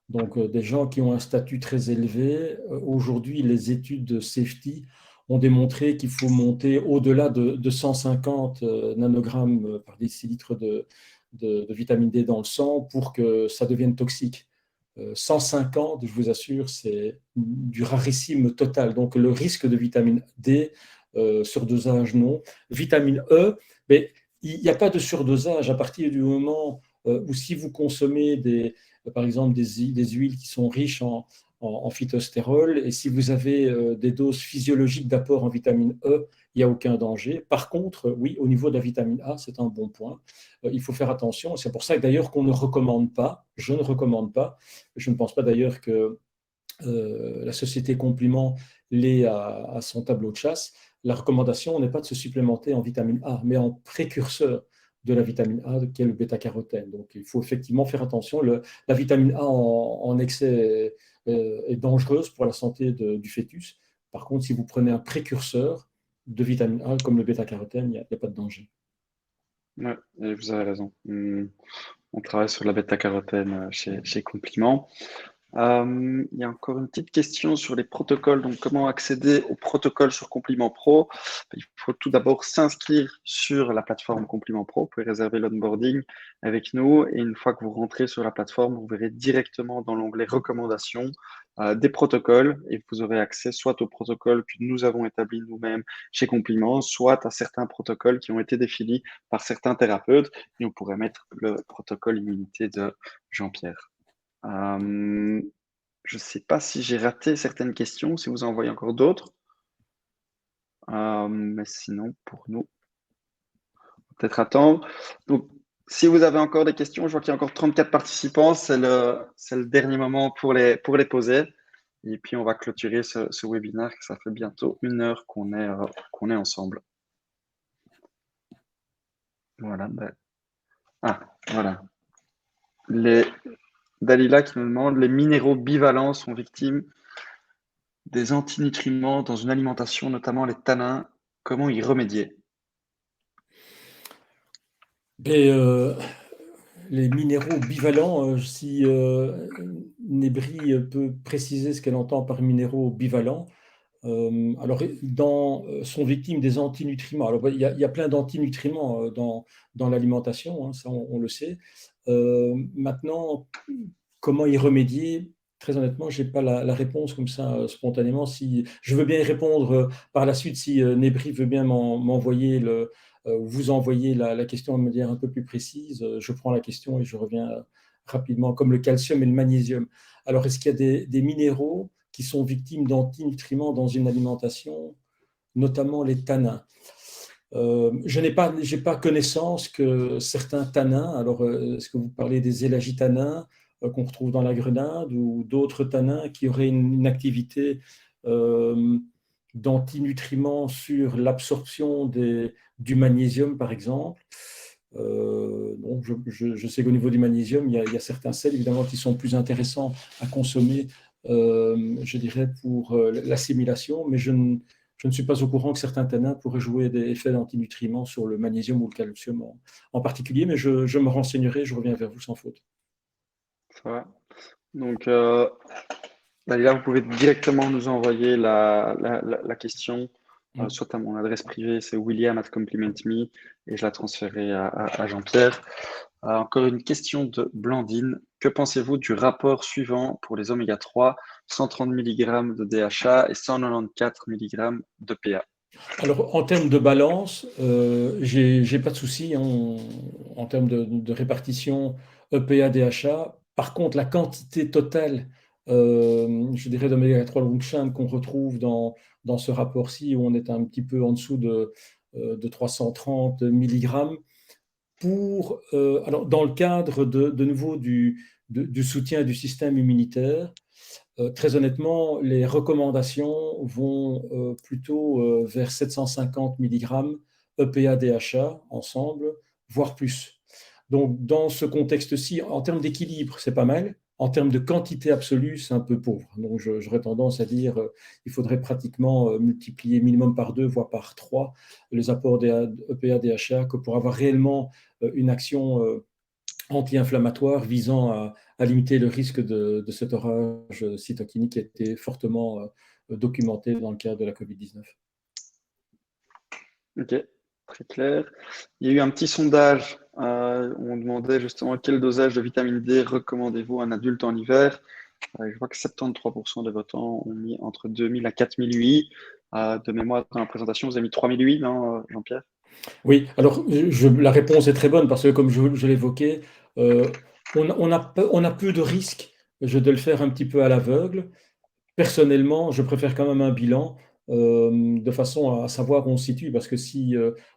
donc des gens qui ont un statut très élevé, aujourd'hui les études de safety ont démontré qu'il faut monter au-delà de 150 nanogrammes par décilitre de vitamine D dans le sang pour que ça devienne toxique. 150, je vous assure, c'est du rarissime total. Donc le risque de vitamine D, surdosage, non. Vitamine E, mais il n'y a pas de surdosage à partir du moment où si vous consommez par exemple des huiles qui sont riches en phytostérol et si vous avez des doses physiologiques d'apport en vitamine E, il n'y a aucun danger. Par contre, oui, au niveau de la vitamine A, c'est un bon point. Il faut faire attention. C'est pour ça que d'ailleurs qu'on ne recommande pas, je ne recommande pas, je ne pense pas d'ailleurs que la société Compliment l'est à son tableau de chasse. La recommandation n'est pas de se supplémenter en vitamine A, mais en précurseur de la vitamine A, qui est le bêta-carotène. Donc, il faut effectivement faire attention. La vitamine A en excès est dangereuse pour la santé du fœtus. Par contre, si vous prenez un précurseur de vitamine A, comme le bêta-carotène, il n'y a pas de danger. Ouais, et vous avez raison. On travaille sur la bêta-carotène chez Compliment. Il y a encore une petite question sur les protocoles. Donc, comment accéder au protocole sur Compliment Pro? Il faut tout d'abord s'inscrire sur la plateforme Compliment Pro. Vous pouvez réserver l'onboarding avec nous. Et une fois que vous rentrez sur la plateforme, vous verrez directement dans l'onglet recommandations des protocoles et vous aurez accès soit aux protocoles que nous avons établis nous-mêmes chez Compliment, soit à certains protocoles qui ont été définis par certains thérapeutes. Et vous pourrez mettre le protocole immunité de Jean-Pierre. Je ne sais pas si j'ai raté certaines questions, si vous en voyez encore d'autres. Mais sinon, pour nous, peut-être attendre. Donc, si vous avez encore des questions, je vois qu'il y a encore 34 participants. C'est le dernier moment pour les poser. Et puis, on va clôturer ce webinaire. Ça fait bientôt 1 heure qu'on est ensemble. Voilà. Ah, voilà. Dalila qui nous demande, les minéraux bivalents sont victimes des antinutriments dans une alimentation, notamment les tanins. Comment y remédier? Les minéraux bivalents, si Nébri peut préciser ce qu'elle entend par minéraux bivalents. Alors, sont victimes des antinutriments. Alors, il y a plein d'antinutriments dans l'alimentation, hein, ça on le sait. Maintenant, comment y remédier? Très honnêtement, je n'ai pas la réponse comme ça spontanément. Si, je veux bien y répondre par la suite si Nébri veut bien m'envoyer vous envoyer la question de manière un peu plus précise. Je prends la question et je reviens rapidement, comme le calcium et le magnésium. Alors, est-ce qu'il y a des minéraux qui sont victimes d'antinutriments dans une alimentation, notamment les tanins? Je n'ai pas connaissance que certains tanins, alors est-ce que vous parlez des élagitanins qu'on retrouve dans la grenade ou d'autres tanins qui auraient une activité d'antinutriments sur l'absorption du magnésium, par exemple? Donc je sais qu'au niveau du magnésium, il y a certains sels, évidemment, qui sont plus intéressants à consommer, je dirais, pour l'assimilation, mais je ne suis pas au courant que certains tanins pourraient jouer des effets d'antinutriments sur le magnésium ou le calcium en particulier, mais je me renseignerai, je reviens vers vous sans faute. Ça va. Donc, là, vous pouvez directement nous envoyer la question, soit à mon adresse privée, c'est william@complimentme, et je la transférerai à Jean-Pierre. Encore une question de Blandine. Que pensez-vous du rapport suivant pour les oméga 3, 130 mg de DHA et 194 mg de PA? Alors, en termes de balance, j'ai pas de souci en termes de répartition EPA-DHA. Par contre, la quantité totale, je dirais, d'oméga 3 long chain qu'on retrouve dans ce rapport-ci, où on est un petit peu en dessous de 330 mg, alors, dans le cadre de nouveau du soutien du système immunitaire, très honnêtement, les recommandations vont plutôt vers 750 mg EPA-DHA ensemble, voire plus. Donc, dans ce contexte-ci, en termes d'équilibre, c'est pas mal. En termes de quantité absolue, c'est un peu pauvre. Donc, j'aurais tendance à dire qu'il faudrait pratiquement multiplier minimum par 2, voire par 3, les apports d'EPA-DHA pour avoir réellement une action anti-inflammatoire visant à limiter le risque de cet orage cytokinique qui a été fortement documenté dans le cadre de la COVID-19. Ok, très clair. Il y a eu un petit sondage où on demandait justement quel dosage de vitamine D recommandez-vous à un adulte en hiver. Je vois que 73% des votants ont mis entre 2000 à 4000 UI. De mémoire, dans la présentation, vous avez mis 3000 UI, non, Jean-Pierre? Oui, alors la réponse est très bonne parce que, comme je l'évoquais, on a peu de risques de le faire un petit peu à l'aveugle. Personnellement, je préfère quand même un bilan de façon à savoir où on se situe, parce que si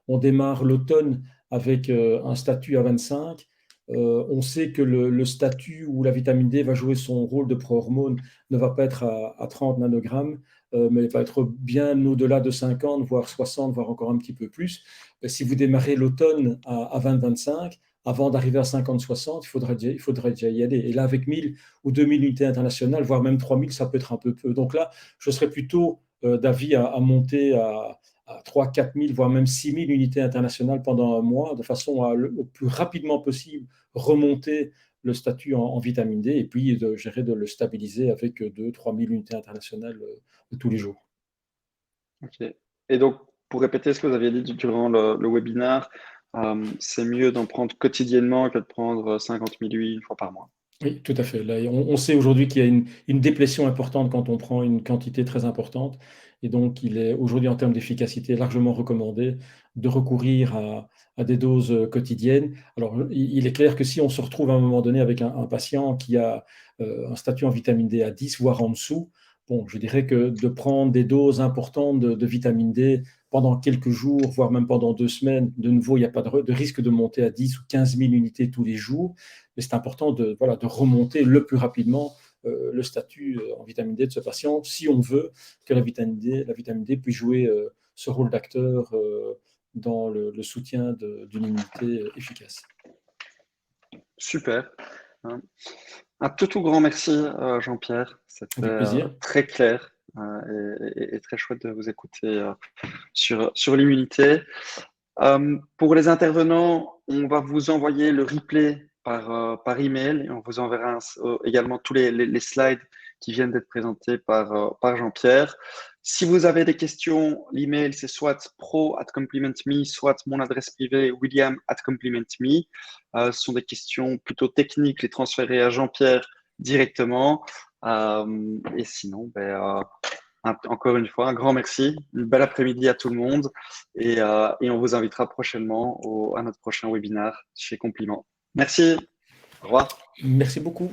on démarre l'automne avec un statut à 25, on sait que le statut où la vitamine D va jouer son rôle de pro-hormone ne va pas être à 30 nanogrammes, mais va être bien au-delà de 50, voire 60, voire encore un petit peu plus. Si vous démarrez l'automne à 20-25, avant d'arriver à 50-60, il faudrait déjà y aller. Et là, avec 1000 ou 2000 unités internationales, voire même 3000, ça peut être un peu peu. Donc là, je serais plutôt d'avis à monter à 3-4 000, voire même 6 000 unités internationales pendant un mois, de façon à, au plus rapidement possible, remonter le statut en vitamine D et puis de le stabiliser avec 2-3 000 unités internationales tous les jours. Ok. Et donc, pour répéter ce que vous aviez dit durant le webinaire, c'est mieux d'en prendre quotidiennement que de prendre 50 000 UI une fois par mois. Oui, tout à fait. Là, on sait aujourd'hui qu'il y a une déplétion importante quand on prend une quantité très importante. Et donc, il est aujourd'hui, en termes d'efficacité, largement recommandé de recourir à des doses quotidiennes. Alors, il est clair que si on se retrouve à un moment donné avec un patient qui a un statut en vitamine D à 10, voire en dessous, bon, je dirais que de prendre des doses importantes de vitamine D pendant quelques jours, voire même pendant 2 semaines, de nouveau, il n'y a pas de risque de monter à 10 ou 15 000 unités tous les jours. Mais c'est important de remonter le plus rapidement le statut en vitamine D de ce patient, si on veut que la vitamine D puisse jouer ce rôle d'acteur dans le soutien d'une immunité efficace. Super. Un tout grand merci, Jean-Pierre. Avec C'était plaisir. très clair et très chouette de vous écouter sur l'immunité. Pour les intervenants, on va vous envoyer le replay par email et on vous enverra également tous les slides qui viennent d'être présentés par Jean-Pierre. Si vous avez des questions, l'email c'est soit pro@complimentme, soit mon adresse privée william@complimentme. Ce sont des questions plutôt techniques, les transférer à Jean-Pierre directement. Et sinon, encore une fois, un grand merci, une belle après-midi à tout le monde et on vous invitera prochainement à notre prochain webinaire chez Compliment. Merci, au revoir. Merci beaucoup.